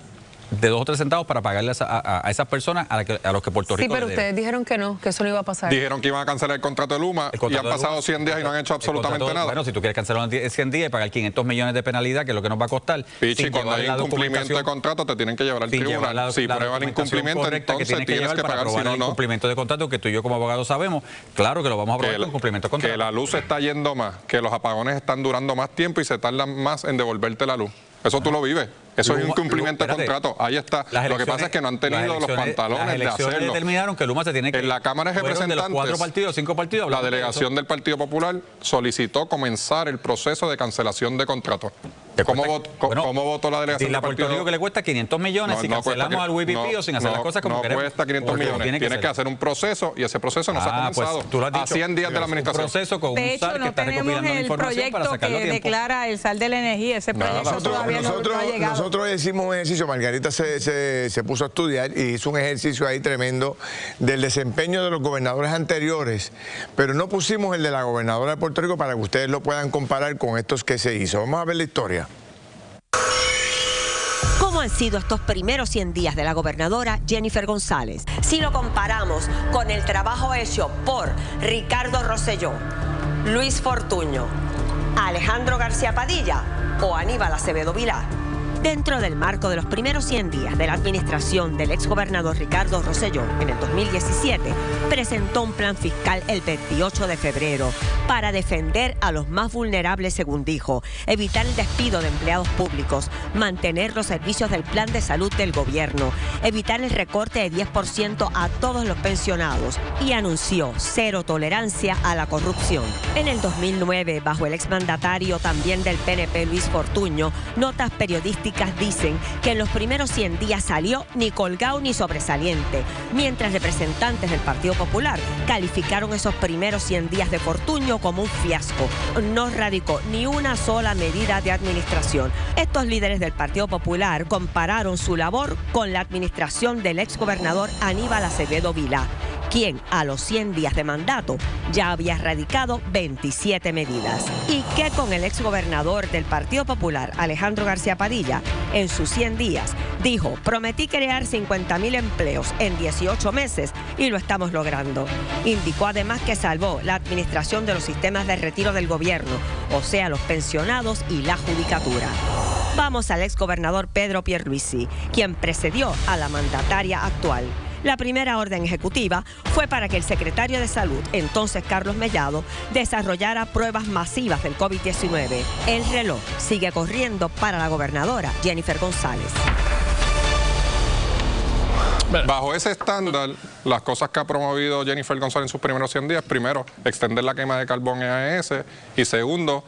de 2 o 3 centavos para pagarles a esas personas a los que Puerto Rico. Sí, pero ustedes dijeron que no, que eso no iba a pasar. Dijeron que iban a cancelar el contrato de Luma y han pasado 100 días y no han hecho absolutamente nada. Bueno, si tú quieres cancelar 100 días y pagar 500 millones de penalidad, que es lo que nos va a costar. Pichi, cuando hay incumplimiento de contrato te tienen que llevar al tribunal. Si prueban incumplimiento, entonces tienes que pagar, si no, no. Incumplimiento de contrato, que tú y yo como abogados sabemos, claro que lo vamos a probar con cumplimiento de contrato. Que la luz se está yendo más, que los apagones están durando más tiempo y se tardan más en devolverte la luz. Eso tú lo vives. Eso es incumplimiento de contrato. Ahí está. Lo que pasa es que no han tenido los pantalones de hacerlo. Determinaron que Luma se tiene que... En la Cámara de Representantes, de los 4 partidos, 5 partidos... La delegación del Partido Popular solicitó comenzar el proceso de cancelación de contratos. ¿Cómo votó la delegación? Si la Puerto Rico que le cuesta 500 millones, si cancelamos al WPP o sin hacer las cosas como queremos. No cuesta 500 millones, tiene que hacer un proceso y ese proceso no se ha comenzado. Pues, tú lo has dicho, a 100 días de la administración. Un proceso con de un hecho, SAR que está recopilando la información para sacarlo a tiempo. Declara el SAR de la energía, ese proyecto todavía no ha llegado. Nosotros hicimos un ejercicio, Margarita se puso a estudiar y hizo un ejercicio ahí tremendo del desempeño de los gobernadores anteriores, pero no pusimos el de la gobernadora de Puerto Rico para que ustedes lo puedan comparar con estos que se hizo. Vamos a ver la historia. ¿Cómo han sido estos primeros 100 días de la gobernadora Jennifer González? Si lo comparamos con el trabajo hecho por Ricardo Rosselló, Luis Fortuño, Alejandro García Padilla o Aníbal Acevedo Vilá. Dentro del marco de los primeros 100 días de la administración del exgobernador Ricardo Rosselló en el 2017, presentó un plan fiscal el 28 de febrero para defender a los más vulnerables, según dijo, evitar el despido de empleados públicos, mantener los servicios del plan de salud del gobierno, evitar el recorte de 10% a todos los pensionados y anunció cero tolerancia a la corrupción. En el 2009, bajo el exmandatario también del PNP, Luis Fortuño, notas periodísticas dicen que en los primeros 100 días salió ni colgado ni sobresaliente, mientras representantes del Partido Popular calificaron esos primeros 100 días de Fortuño como un fiasco. No radicó ni una sola medida de administración. Estos líderes del Partido Popular compararon su labor con la administración del exgobernador Aníbal Acevedo Vilá, quien a los 100 días de mandato ya había radicado 27 medidas. Y que con el exgobernador del Partido Popular, Alejandro García Padilla, en sus 100 días, dijo, prometí crear 50,000 empleos en 18 meses y lo estamos logrando. Indicó además que salvó la administración de los sistemas de retiro del gobierno, o sea, los pensionados y la judicatura. Vamos al exgobernador Pedro Pierluisi, quien precedió a la mandataria actual. La primera orden ejecutiva fue para que el secretario de Salud, entonces Carlos Mellado, desarrollara pruebas masivas del COVID-19. El reloj sigue corriendo para la gobernadora Jennifer González. Bajo ese estándar, las cosas que ha promovido Jennifer González en sus primeros 100 días, primero, extender la quema de carbón EAS y segundo,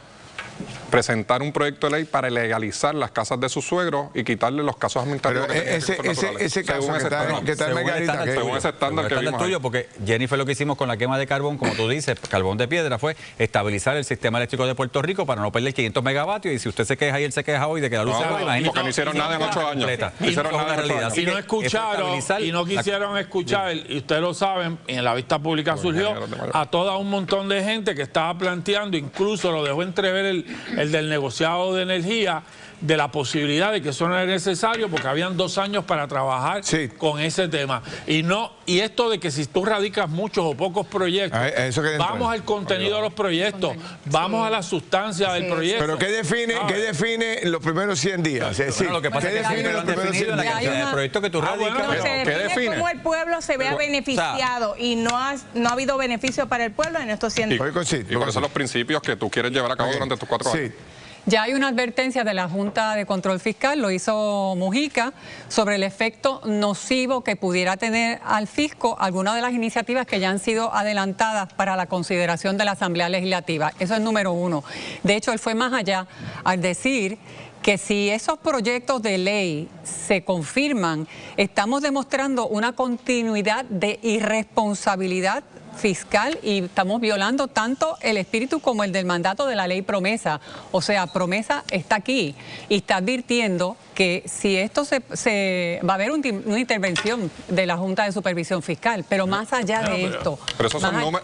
presentar un proyecto de ley para legalizar las casas de sus suegros y quitarle los casos administrativos. Pero ese caso que está en Margarita, según ese estándar que vimos tuyo, porque Jennifer, lo que hicimos con la quema de carbón, como tú dices, carbón de piedra, fue estabilizar el sistema eléctrico de Puerto Rico para no perder 500 megavatios, y si usted se queja y él se queja hoy de que la luz se va, imagínate. Porque no hicieron nada en 8 años. Y no escucharon, y no quisieron escuchar, y ustedes lo saben, en la vista pública surgió a todo un montón de gente que estaba planteando, incluso lo dejó entrever el del negociado de energía, de la posibilidad de que eso no era necesario porque habían 2 años para trabajar con ese tema. Y esto de que si tú radicas muchos o pocos proyectos, vamos al contenido de los proyectos, vamos a la sustancia del proyecto. Pero ¿qué define los primeros 100 días? Lo que pasa es que define los primeros 100 días del proyecto que tú radicas. ¿Qué define? Cómo el pueblo se vea beneficiado, y no ha habido beneficio para el pueblo en estos 100 días. Y cuáles son los principios que tú quieres llevar a cabo durante estos 4 años. Ya hay una advertencia de la Junta de Control Fiscal, lo hizo Mujica, sobre el efecto nocivo que pudiera tener al fisco algunas de las iniciativas que ya han sido adelantadas para la consideración de la Asamblea Legislativa. Eso es número 1. De hecho, él fue más allá al decir que si esos proyectos de ley se confirman, estamos demostrando una continuidad de irresponsabilidad fiscal y estamos violando tanto el espíritu como el del mandato de la ley promesa. O sea, promesa está aquí y está advirtiendo que si esto va a haber una intervención de la Junta de Supervisión Fiscal, pero más allá de esto. Pero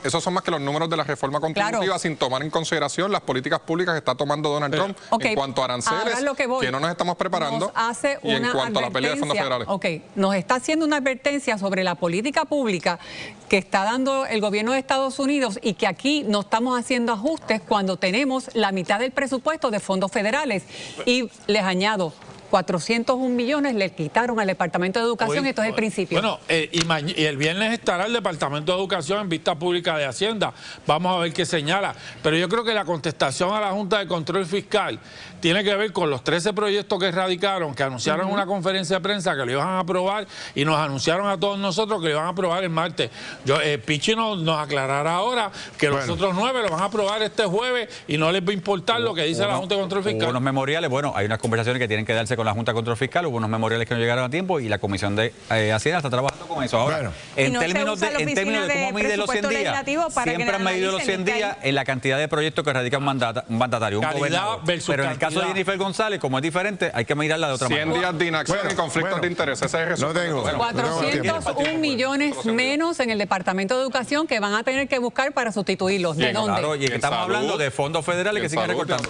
esos son más que los números de la reforma contributiva, sin tomar en consideración las políticas públicas que está tomando Donald Trump en cuanto a aranceles, que no nos estamos preparando, y en cuanto a la pelea de fondos federales. Nos está haciendo una advertencia sobre la política pública que está dando el gobierno de Estados Unidos y que aquí no estamos haciendo ajustes cuando tenemos la mitad del presupuesto de fondos federales. Y les añado, 401 millones le quitaron al Departamento de Educación, esto es el principio. Bueno, y el viernes estará el Departamento de Educación en vista pública de Hacienda. Vamos a ver qué señala. Pero yo creo que la contestación a la Junta de Control Fiscal tiene que ver con los 13 proyectos que radicaron, que anunciaron en una conferencia de prensa que lo iban a aprobar y nos anunciaron a todos nosotros que lo iban a aprobar el martes. Pichi nos aclarará ahora que los otros 9 lo van a aprobar este jueves y no les va a importar lo que dice la Junta de Control Fiscal. Hubo unos memoriales, bueno, hay unas conversaciones que tienen que darse con la Junta de Control Fiscal, hubo unos memoriales que no llegaron a tiempo y la Comisión de Hacienda está trabajando con eso. Ahora, en términos de cómo mide los 100 días, siempre han medido los 100 días en la cantidad de proyectos que radica un mandatario, un gobernador. Pero en el caso de Jennifer González, como es diferente, hay que mirarla de otra manera. 100 días de inacción y conflictos de interés. Ese es el resultado. 401 millones menos en el Departamento de Educación que van a tener que buscar para sustituirlos. ¿De dónde? Claro, y estamos hablando de fondos federales que siguen recortando.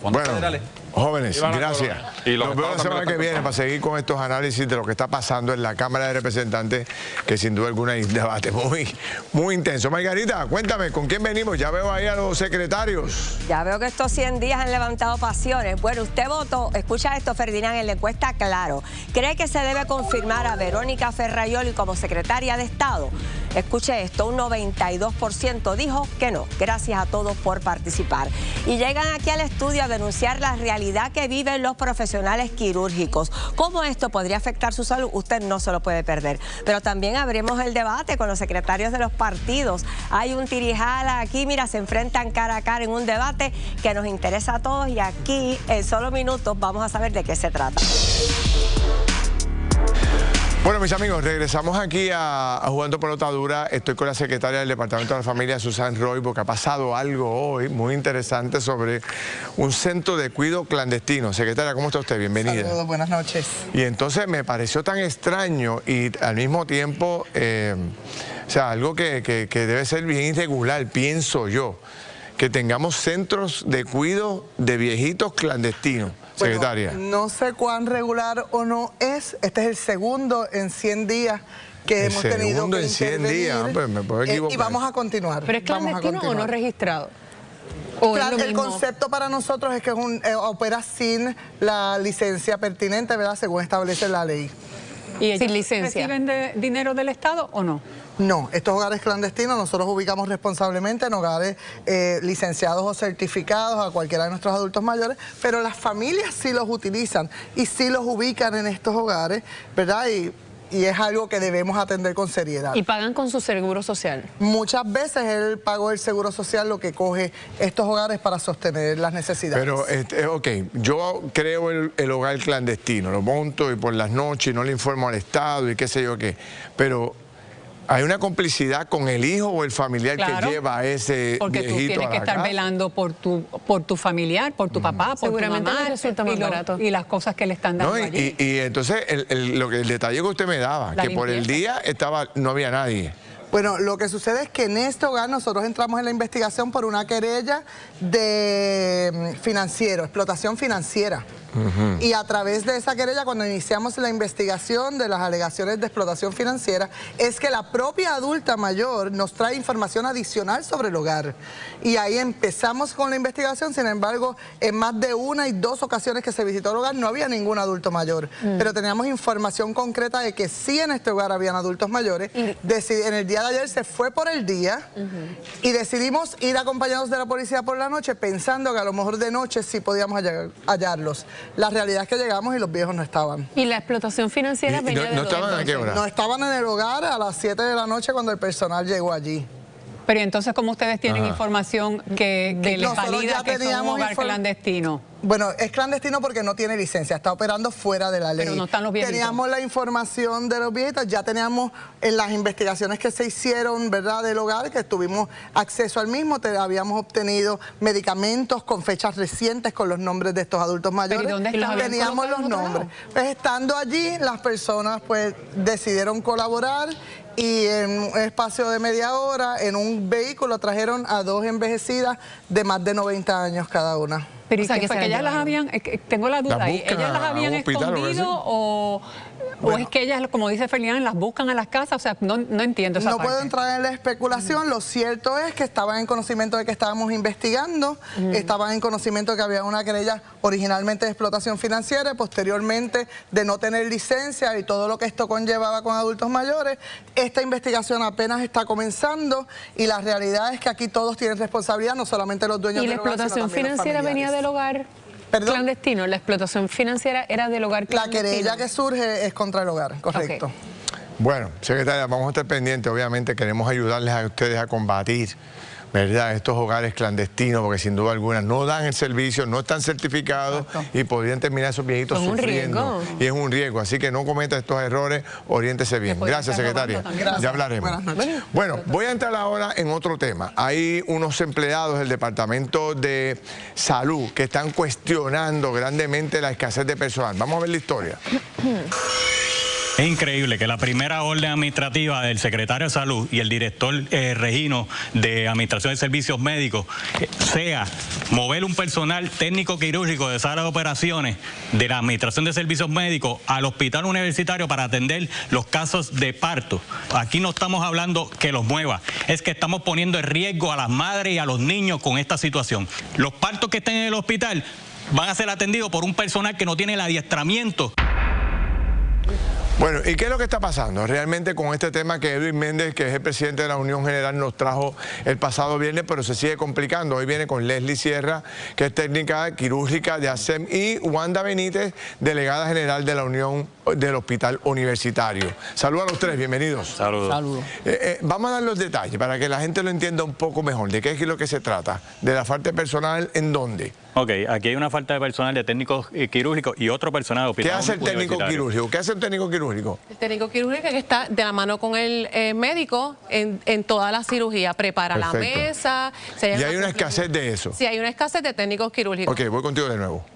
Fondos federales. Jóvenes, gracias. Y nos vemos la semana que viene para seguir con estos análisis de lo que está pasando en la Cámara de Representantes, que sin duda alguna hay un debate muy intenso. Margarita, cuéntame, ¿con quién venimos? Ya veo ahí a los secretarios. Ya veo que estos 100 días han levantado pasiones. Bueno, usted votó, escucha esto, Ferdinand, en la encuesta Claro. ¿Cree que se debe confirmar a Verónica Ferraioli como secretaria de Estado? Escuche esto, un 92% dijo que no. Gracias a todos por participar. Y llegan aquí al estudio a denunciar la realidad que viven los profesionales quirúrgicos. ¿Cómo esto podría afectar su salud? Usted no se lo puede perder. Pero también abrimos el debate con los secretarios de los partidos. Hay un tirijala aquí, mira, se enfrentan cara a cara en un debate que nos interesa a todos y aquí en solo minutos vamos a saber de qué se trata. Bueno, mis amigos, regresamos aquí a Jugando Pelota Dura. Estoy con la secretaria del Departamento de la Familia, Susan Roy, porque ha pasado algo hoy muy interesante sobre un centro de cuidado clandestino. Secretaria, ¿cómo está usted? Bienvenida. Saludos, buenas noches. Y entonces me pareció tan extraño y al mismo tiempo, o sea, algo que debe ser bien irregular, pienso yo, que tengamos centros de cuidado de viejitos clandestinos. Secretaria. Bueno, no sé cuán regular o no es. Este es el segundo en 100 días que hemos tenido que en 100 días, pues me puedo equivocar. Y vamos a continuar. ¿Pero es clandestino o no registrado? El concepto para nosotros es que opera sin la licencia pertinente, ¿verdad? Según establece la ley. ¿Y sin licencia? ¿Reciben dinero del Estado o no? No, estos hogares clandestinos nosotros ubicamos responsablemente en hogares licenciados o certificados a cualquiera de nuestros adultos mayores, pero las familias sí los utilizan y sí los ubican en estos hogares, ¿verdad? Y es algo que debemos atender con seriedad. ¿Y pagan con su seguro social? Muchas veces el pago del seguro social lo que coge estos hogares para sostener las necesidades. Pero, ok, yo creo el hogar clandestino, lo monto y por las noches no le informo al Estado y qué sé yo qué, pero ¿hay una complicidad con el hijo o el familiar que lleva a ese porque viejito tú tienes que estar velando por tu familiar, por tu papá, por tu mamá, resulta más barato. Y las cosas que le están dando allí. Y entonces el detalle que usted me daba, que por el día no había nadie. Bueno, lo que sucede es que en este hogar nosotros entramos en la investigación por una querella de explotación financiera. Y a través de esa querella, cuando iniciamos la investigación de las alegaciones de explotación financiera, es que la propia adulta mayor nos trae información adicional sobre el hogar. Y ahí empezamos con la investigación, sin embargo, en más de 1 y 2 ocasiones que se visitó el hogar no había ningún adulto mayor. Pero teníamos información concreta de que sí en este hogar habían adultos mayores. En el día de ayer se fue por el día y decidimos ir acompañados de la policía por la noche, pensando que a lo mejor de noche sí podíamos hallarlos. La realidad es que llegamos y los viejos no estaban. ¿Y la explotación financiera venía de no estaban a qué hora? No estaban en el hogar a las 7 de la noche cuando el personal llegó allí. Pero entonces, ¿cómo ustedes tienen información que les valida que son un hogar clandestino? Bueno, es clandestino porque no tiene licencia, está operando fuera de la ley. Pero no están los viejitos. Teníamos la información de los viejitos, ya teníamos en las investigaciones que se hicieron, ¿verdad?, del hogar, que tuvimos acceso al mismo, habíamos obtenido medicamentos con fechas recientes con los nombres de estos adultos mayores. ¿Pero dónde teníamos los nombres? Pues estando allí, las personas pues decidieron colaborar y en un espacio de media hora, en un vehículo, trajeron a 2 envejecidas de más de 90 años cada una. Pero o sea, que ellas las habían, tengo la duda ahí, ¿ellas las habían escondido o es que ellas, como dice Ferdinand, las buscan a las casas? O sea, no entiendo esa parte. No puedo entrar en la especulación, lo cierto es que estaban en conocimiento de que estábamos investigando, estaban en conocimiento de que había una querella originalmente de explotación financiera y posteriormente de no tener licencia y todo lo que esto conllevaba con adultos mayores. Esta investigación apenas está comenzando y la realidad es que aquí todos tienen responsabilidad, no solamente los dueños del hogar, sino también los familiares. ¿Y la explotación financiera venía del hogar clandestino? ¿La explotación financiera era del hogar clandestino? La querella que surge es contra el hogar, correcto. Okay. Bueno, secretaria, vamos a estar pendientes. Obviamente queremos ayudarles a ustedes a combatir, ¿verdad?, estos hogares clandestinos, porque sin duda alguna no dan el servicio, no están certificados. Exacto. Y podrían terminar esos viejitos sufriendo. Y es un riesgo, así que no cometa estos errores, oriéntese bien. Gracias, secretaria. Ya hablaremos. Bueno, voy a entrar ahora en otro tema. Hay unos empleados del Departamento de Salud que están cuestionando grandemente la escasez de personal. Vamos a ver la historia. Es increíble que la primera orden administrativa del secretario de Salud y el director Regino de Administración de Servicios Médicos sea mover un personal técnico quirúrgico de sala de operaciones de la Administración de Servicios Médicos al hospital universitario para atender los casos de parto. Aquí no estamos hablando que los mueva, es que estamos poniendo en riesgo a las madres y a los niños con esta situación. Los partos que estén en el hospital van a ser atendidos por un personal que no tiene el adiestramiento. Bueno, ¿y qué es lo que está pasando realmente con este tema que Edwin Méndez, que es el presidente de la Unión General, nos trajo el pasado viernes, pero se sigue complicando? Hoy viene con Leslie Sierra, que es técnica quirúrgica de ASEM, y Wanda Benítez, delegada general de la Unión del Hospital Universitario. Saludos a los tres, bienvenidos. Saludos. Vamos a dar los detalles para que la gente lo entienda un poco mejor. ¿De qué es lo que se trata? ¿De la falta de personal en dónde? Ok, aquí hay una falta de personal de técnicos quirúrgicos y otro personal de hospital. ¿Qué hace el técnico quirúrgico? ¿Qué hace el técnico quirúrgico? El técnico quirúrgico que está de la mano con el médico en toda la cirugía, prepara la mesa. ¿Y hay una escasez de eso? Sí, hay una escasez de técnicos quirúrgicos. Ok, voy contigo de nuevo.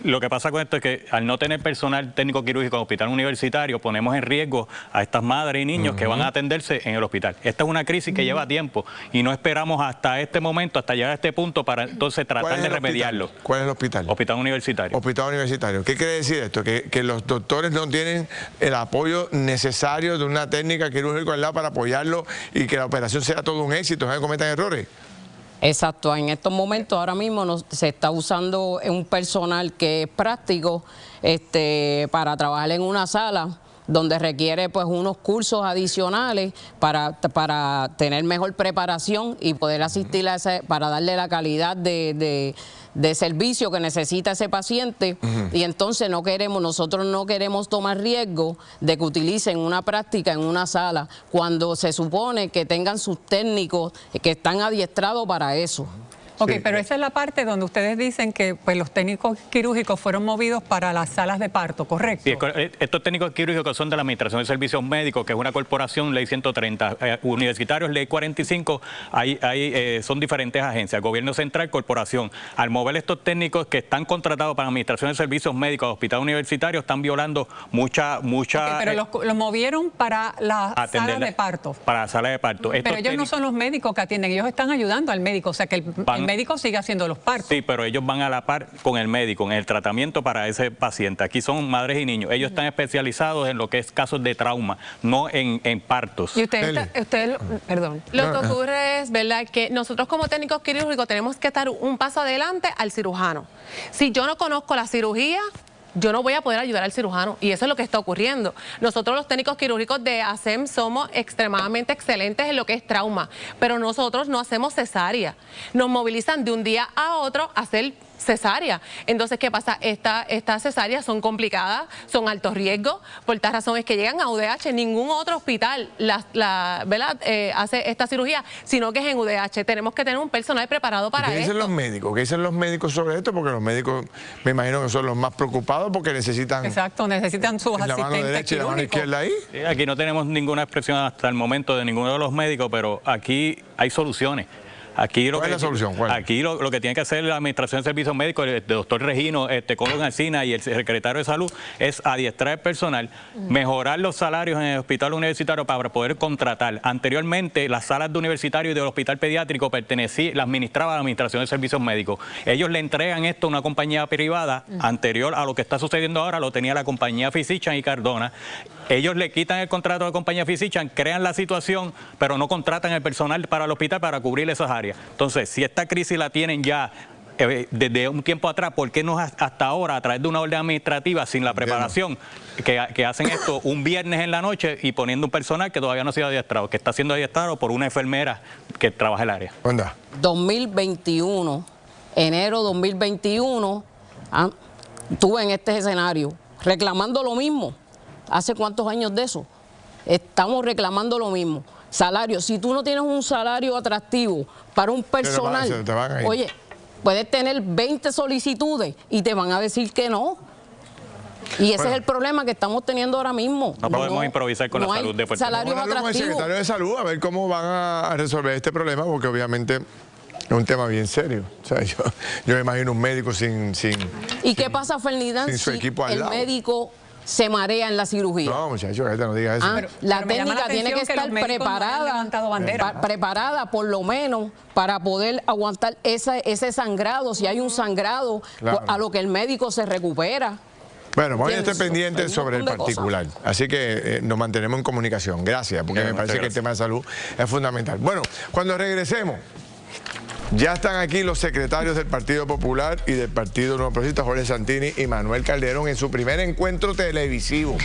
Lo que pasa con esto es que al no tener personal técnico quirúrgico en el hospital universitario, ponemos en riesgo a estas madres y niños que van a atenderse en el hospital. Esta es una crisis que lleva tiempo y no esperamos hasta este momento, hasta llegar a este punto para entonces tratar de remediarlo. ¿Cuál es el hospital? Hospital universitario. Hospital universitario. ¿Qué quiere decir esto? Que los doctores no tienen el apoyo necesario de una técnica quirúrgica al lado para apoyarlo y que la operación sea todo un éxito, no se cometan errores. Exacto, en estos momentos ahora mismo se está usando un personal que es práctico para trabajar en una sala donde requiere pues unos cursos adicionales para tener mejor preparación y poder asistir a para darle la calidad de servicio que necesita ese paciente. Y entonces nosotros no queremos tomar riesgo de que utilicen una práctica en una sala cuando se supone que tengan sus técnicos que están adiestrados para eso. Ok, pero esa es la parte donde ustedes dicen que pues, los técnicos quirúrgicos fueron movidos para las salas de parto, ¿correcto? Sí, estos técnicos quirúrgicos son de la Administración de Servicios Médicos, que es una corporación, ley 130, universitarios, ley 45, son diferentes agencias, gobierno central, corporación. Al mover estos técnicos que están contratados para la Administración de Servicios Médicos a hospital universitario, están violando mucha... pero los movieron para las salas de parto. Para la sala de parto. Pero ellos no son los médicos que atienden, ellos están ayudando al médico, o sea que el médico sigue haciendo los partos. Sí, pero ellos van a la par con el médico en el tratamiento para ese paciente. Aquí son madres y niños. Ellos están especializados en lo que es casos de trauma, no en partos. Y perdón. Lo que ocurre es, ¿verdad?, que nosotros como técnicos quirúrgicos tenemos que estar un paso adelante al cirujano. Si yo no conozco la cirugía, yo no voy a poder ayudar al cirujano, y eso es lo que está ocurriendo. Nosotros los técnicos quirúrgicos de ASEM somos extremadamente excelentes en lo que es trauma, pero nosotros no hacemos cesárea. Nos movilizan de un día a otro a hacer cesárea. Entonces, ¿qué pasa? Estas cesáreas son complicadas, son altos riesgos, por tal razón es que llegan a UDH. Ningún otro hospital hace esta cirugía, sino que es en UDH. Tenemos que tener un personal preparado para esto. ¿Qué dicen los médicos? ¿Qué dicen los médicos sobre esto? Porque los médicos, me imagino que son los más preocupados porque necesitan... Exacto, necesitan sus asistentes la mano derecha y la mano izquierda ahí. Sí, aquí no tenemos ninguna expresión hasta el momento de ninguno de los médicos, pero aquí hay soluciones. Aquí ¿Cuál es la solución? Aquí lo que tiene que hacer la Administración de Servicios Médicos, el doctor Regino, Colón Alsina y el secretario de Salud, es adiestrar el personal, mejorar los salarios en el hospital universitario para poder contratar. Anteriormente, las salas de universitario y del hospital pediátrico las administraba la Administración de Servicios Médicos. Ellos le entregan esto a una compañía privada. Anterior a lo que está sucediendo ahora, lo tenía la compañía Physicians y Cardona. Ellos le quitan el contrato a la compañía Physicians, crean la situación, pero no contratan el personal para el hospital para cubrir esas áreas. Entonces, si esta crisis la tienen ya desde un tiempo atrás, ¿por qué no hasta ahora, a través de una orden administrativa, sin la preparación, que hacen esto un viernes en la noche y poniendo un personal que todavía no ha sido adiestrado, que está siendo adiestrado por una enfermera que trabaja el área? 2021, enero 2021, estuve en este escenario reclamando lo mismo. ¿Hace cuántos años de eso? Estamos reclamando lo mismo. Salario, si tú no tienes un salario atractivo para un personal, oye, puedes tener 20 solicitudes y te van a decir que no. Y ese es el problema que estamos teniendo ahora mismo. No podemos improvisar con la salud de Puerto Rico. Vamos a hablar con el secretario de Salud a ver cómo van a resolver este problema, porque obviamente es un tema bien serio. O sea, yo me imagino un médico sin ¿Y qué pasa, Ferdinand, si el médico se marea en la cirugía? No, muchachos, no diga eso. La técnica tiene que estar preparada por lo menos para poder aguantar ese sangrado, si hay un sangrado, a lo que el médico se recupera. Bueno, vamos a estar pendientes sobre el particular. Así que nos mantenemos en comunicación. Gracias, porque me parece que el tema de salud es fundamental. Bueno, cuando regresemos, ya están aquí los secretarios del Partido Popular y del Partido Nuevo Progresista, Jorge Santini y Manuel Calderón, en su primer encuentro televisivo.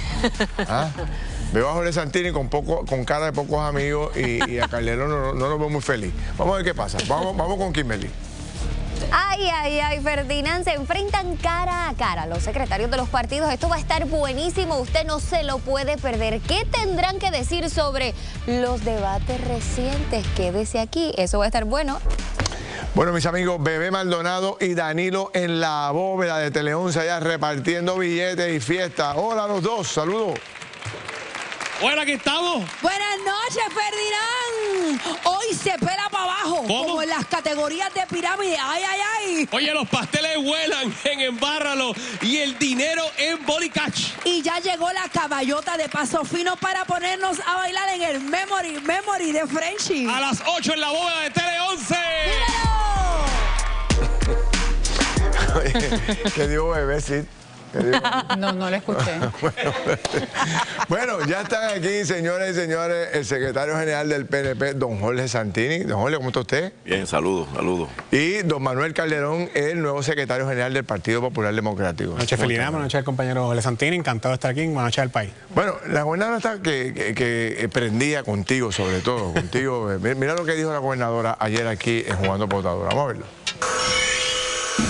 Veo a Jorge Santini con cara de pocos amigos y a Calderón no lo veo muy feliz. Vamos a ver qué pasa. Vamos con Kimberly. Ay, ay, ay, Ferdinand, se enfrentan cara a cara los secretarios de los partidos. Esto va a estar buenísimo, usted no se lo puede perder. ¿Qué tendrán que decir sobre los debates recientes? Quédese aquí, eso va a estar bueno. Bueno, mis amigos, Bebé Maldonado y Danilo en la bóveda de Tele 11 allá repartiendo billetes y fiesta. Hola a los dos, saludos. Hola, aquí estamos. Buenas noches, Ferdinand. Hoy se pela para abajo, como en las categorías de pirámide. ¡Ay, ay, ay! Oye, los pasteles vuelan en Embárralo y el dinero en Bolicach. Y ya llegó la caballota de Paso Fino para ponernos a bailar en el Memory de Frenchy. A las 8 en la bóveda de Tele 11. ¡Míralo! Oye, ¿qué digo, Bebé? Sí. No lo escuché. Bueno, ya están aquí, señores y señores, el secretario general del PNP, don Jorge Santini. Don Jorge, ¿cómo está usted? Bien, saludos. Y don Manuel Calderón, el nuevo secretario general del Partido Popular Democrático. Buenas noches, Felina. Buenas noches al compañero Jorge Santini. Encantado de estar aquí. Buenas noches al país. Bueno, la gobernadora está que prendía contigo, sobre todo, contigo. Mira lo que dijo la gobernadora ayer aquí en Jugando Potadora. Vamos a verlo.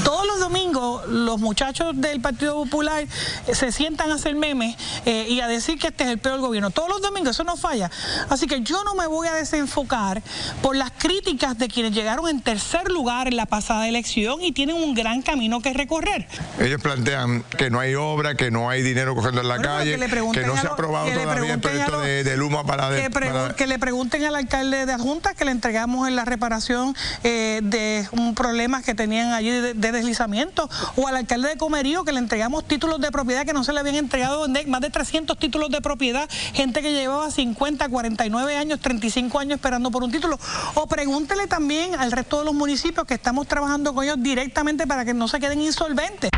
Todos los domingos los muchachos del Partido Popular se sientan a hacer memes y a decir que este es el peor gobierno. Todos los domingos, eso no falla. Así que yo no me voy a desenfocar por las críticas de quienes llegaron en tercer lugar en la pasada elección y tienen un gran camino que recorrer. Ellos plantean que no hay obra, que no hay dinero cogiendo en la calle, que no se ha aprobado todavía el proyecto de Luma que le pregunten al alcalde de Adjuntas, que le entregamos en la reparación de un problema que tenían allí de deslizamiento, o al alcalde de Comerío, que le entregamos títulos de propiedad que no se le habían entregado, más de 300 títulos de propiedad, gente que llevaba 50, 49 años, 35 años esperando por un título. O pregúntele también al resto de los municipios que estamos trabajando con ellos directamente para que no se queden insolventes.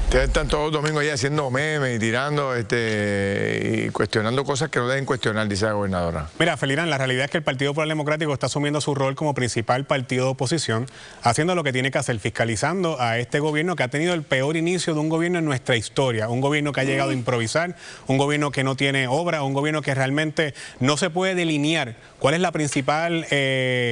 Ustedes están todos los domingos ahí haciendo memes y tirando y cuestionando cosas que no deben cuestionar, dice la gobernadora. Mira, Felina, la realidad es que el Partido Popular Democrático está asumiendo su rol como principal partido de oposición, haciendo lo que tiene que hacer, fiscalizando a este gobierno que ha tenido el peor inicio de un gobierno en nuestra historia, un gobierno que ha llegado a improvisar, un gobierno que no tiene obra, un gobierno que realmente no se puede delinear cuál es la principal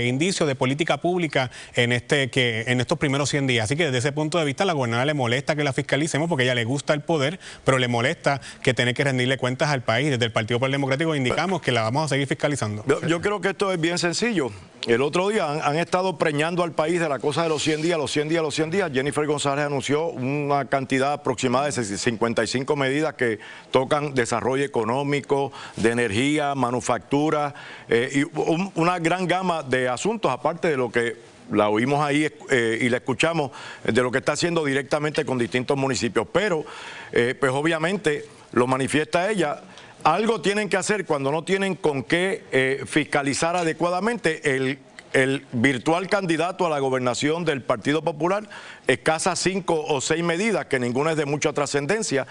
indicio de política pública en estos primeros 100 días. Así que desde ese punto de vista, a la gobernadora le molesta que la fiscalice, porque a ella le gusta el poder, pero le molesta que tiene que rendirle cuentas al país. Desde el Partido Popular Democrático indicamos que la vamos a seguir fiscalizando. Yo creo que esto es bien sencillo. El otro día han estado preñando al país de la cosa de los 100 días, los 100 días, los 100 días. Jennifer González anunció una cantidad aproximada de 55 medidas que tocan desarrollo económico, de energía, manufactura y una gran gama de asuntos, aparte de lo que la oímos ahí y la escuchamos, de lo que está haciendo directamente con distintos municipios. Pero, pues obviamente, lo manifiesta ella, algo tienen que hacer cuando no tienen con qué fiscalizar adecuadamente. El virtual candidato a la gobernación del Partido Popular escasa 5 o 6 medidas, que ninguna es de mucha trascendencia.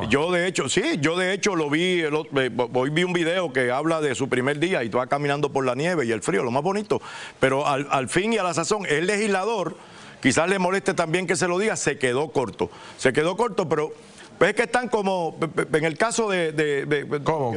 Yo de hecho lo vi, hoy vi un video que habla de su primer día y estaba caminando por la nieve y el frío, lo más bonito. Pero al fin y a la sazón, el legislador quizás le moleste también que se lo diga, se quedó corto. Se quedó corto, pero es que están como, en el caso ¿Cómo?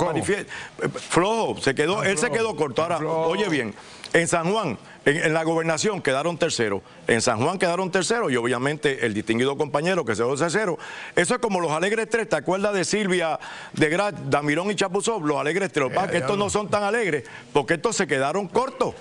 Flojo, él se quedó corto. Ahora, oye bien, en San Juan, en la gobernación quedaron terceros. En San Juan quedaron terceros y obviamente el distinguido compañero que se quedó tercero. Eso es como los Alegres Tres. ¿Te acuerdas de Silvia, de Grat, Damirón y Chapuzov? Los Alegres Tres. Que estos no son tan alegres porque estos se quedaron cortos.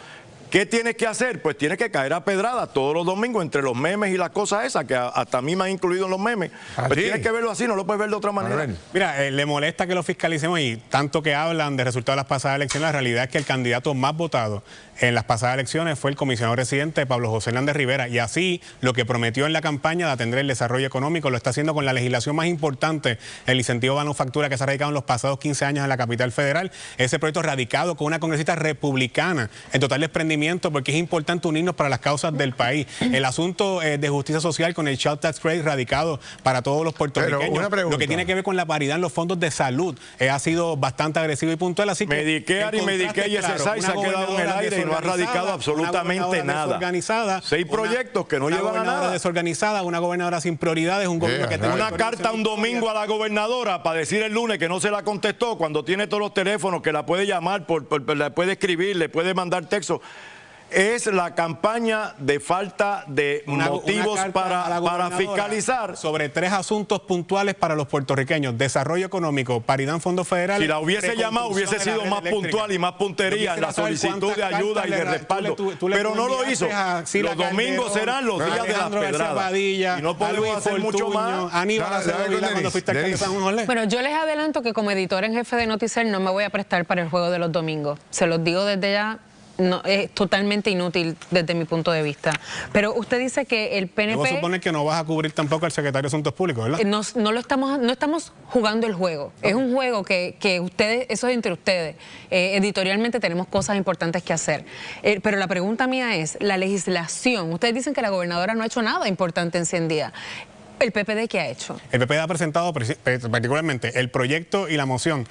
¿Qué tienes que hacer? Pues tienes que caer a pedrada todos los domingos entre los memes y las cosas esas, que hasta a mí me han incluido en los memes. Pues tienes que verlo así, no lo puedes ver de otra manera. Mira, le molesta que lo fiscalicemos y tanto que hablan de resultados de las pasadas elecciones, la realidad es que el candidato más votado en las pasadas elecciones fue el comisionado residente Pablo José Hernández Rivera, y así lo que prometió en la campaña de atender el desarrollo económico lo está haciendo con la legislación más importante, el incentivo de manufactura que se ha radicado en los pasados 15 años en la capital federal. Ese proyecto radicado con una congresista republicana en total desprendimiento, porque es importante unirnos para las causas del país. El asunto de justicia social con el Child Tax Credit radicado para todos los puertorriqueños, lo que tiene que ver con la paridad en los fondos de salud, ha sido bastante agresivo y puntual. Así que Medicare y Medicaid y SSI se ha quedado en el aire y no ha radicado absolutamente nada. 6 proyectos que no llevan a nada. Desorganizada, una gobernadora sin prioridades, un gobierno que tiene una carta un domingo a la gobernadora para decir el lunes que no se la contestó cuando tiene todos los teléfonos, que la puede llamar, le puede escribir, le puede mandar texto. Es la campaña de falta de motivos para fiscalizar. Sobre 3 asuntos puntuales para los puertorriqueños: desarrollo económico, paridad en fondos federales. Si la hubiese llamado, hubiese sido más puntual y más puntería en la solicitud de ayuda y de respaldo. Pero no lo hizo. Los domingos serán los días de las pedradas. Y no podemos hacer mucho más. Bueno, yo les adelanto que como editor en jefe de Noticel no me voy a prestar para el juego de los domingos. Se los digo desde ya. No, es totalmente inútil desde mi punto de vista. Pero usted dice que el PNP... Debo suponer que no vas a cubrir tampoco al secretario de Asuntos Públicos, ¿verdad? No estamos jugando el juego. Es un juego que ustedes, eso es entre ustedes. Editorialmente tenemos cosas importantes que hacer. Pero la pregunta mía es, la legislación. Ustedes dicen que la gobernadora no ha hecho nada importante en 100 días. ¿El PPD qué ha hecho? El PPD ha presentado particularmente el proyecto y la moción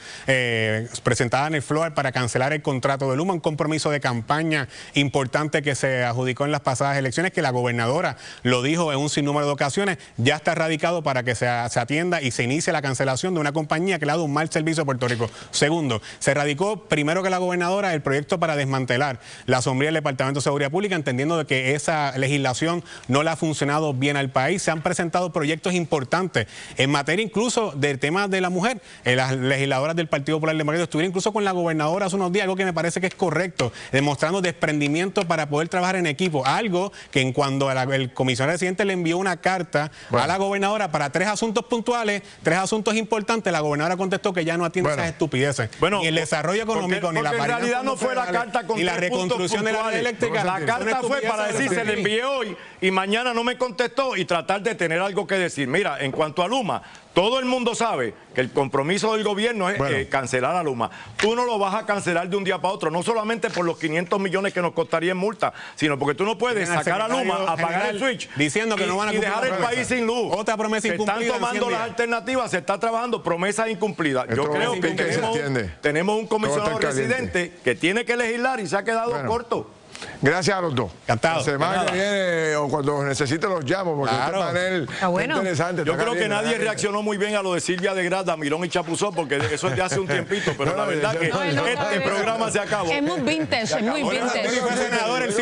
presentada en el floor para cancelar el contrato de Luma, un compromiso de campaña importante que se adjudicó en las pasadas elecciones, que la gobernadora lo dijo en un sinnúmero de ocasiones, ya está radicado para que se atienda y se inicie la cancelación de una compañía que le ha dado un mal servicio a Puerto Rico. Segundo, se radicó primero que la gobernadora el proyecto para desmantelar la sombría del Departamento de Seguridad Pública, entendiendo de que esa legislación no le ha funcionado bien al país. Se han presentado proyectos importantes en materia incluso del tema de la mujer. Las legisladoras del Partido Popular Democrático estuvieron incluso con la gobernadora hace unos días, algo que me parece que es correcto, demostrando desprendimiento para poder trabajar en equipo. Algo que cuando el comisionado residente le envió una carta a la gobernadora para 3 asuntos puntuales, 3 asuntos importantes, la gobernadora contestó que ya no atiende esas estupideces. Ni el desarrollo económico, ni la paridad. En realidad no fue la carta con la reconstrucción de la red eléctrica. La carta fue para decir, se le envié hoy y mañana no me contestó, y tratar de tener algo que decir. Mira, en cuanto a Luma, todo el mundo sabe que el compromiso del gobierno es cancelar a Luma. Tú no lo vas a cancelar de un día para otro, no solamente por los 500 millones que nos costaría en multa, sino porque tú no puedes sacar a Luma, apagar el switch diciendo que no van a y dejar el país sin luz. Otra promesa incumplida. Se están tomando las alternativas, se está trabajando promesas incumplidas. Yo creo que tenemos un comisionado residente que tiene que legislar y se ha quedado corto. Gracias a los dos. Encantado. La semana que viene o cuando necesite los llamo, porque este panel es interesante. Yo creo que nadie reaccionó muy bien a lo de Silvia de Grat, Damirón y Chapuzov, porque eso es de hace un tiempito, pero la verdad que este programa se acabó. Es muy vintage, es muy vintage. Tú fuiste senador el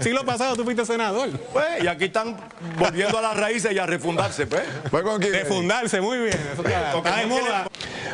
siglo pasado tú fuiste senador. Pues, y aquí están volviendo a las raíces y a refundarse, pues. Refundarse, muy bien. Está de moda.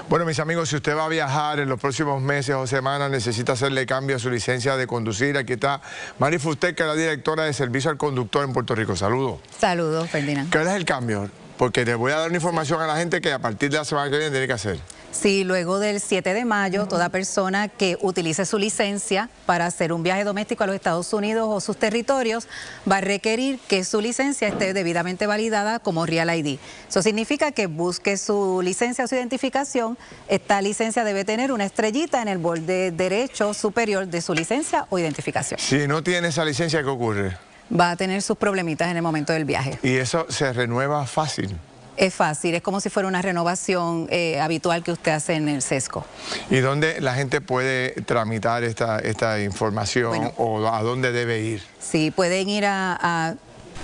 Bueno, mis amigos, si usted va a viajar en los próximos meses o semanas, necesita hacerle cambio a su licencia de conducir. Aquí está Mari Fusteca, la directora de Servicio al Conductor en Puerto Rico. Saludos. Saludos, Ferdinand. ¿Cuál es el cambio? Porque le voy a dar una información a la gente que a partir de la semana que viene tiene que hacer. Sí, luego del 7 de mayo, toda persona que utilice su licencia para hacer un viaje doméstico a los Estados Unidos o sus territorios va a requerir que su licencia esté debidamente validada como Real ID. Eso significa que busque su licencia o su identificación. Esta licencia debe tener una estrellita en el borde derecho superior de su licencia o identificación. Si no tiene esa licencia, ¿qué ocurre? Va a tener sus problemitas en el momento del viaje. ¿Y eso se renueva fácil? Es fácil, es como si fuera una renovación habitual que usted hace en el SESCO. ¿Y dónde la gente puede tramitar esta información o a dónde debe ir? Sí, pueden ir a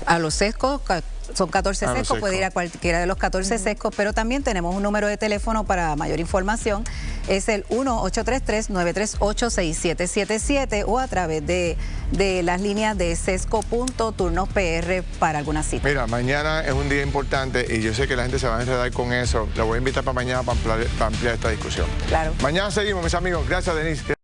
A los sescos, son 14 sescos, puede ir a cualquiera de los 14 sescos, pero también tenemos un número de teléfono para mayor información, es el 1-833-938-6777 o a través de las líneas de sesco.turnospr para alguna cita. Mira, mañana es un día importante y yo sé que la gente se va a enredar con eso. La voy a invitar para mañana para ampliar esta discusión. Claro. Mañana seguimos, mis amigos. Gracias, Denise.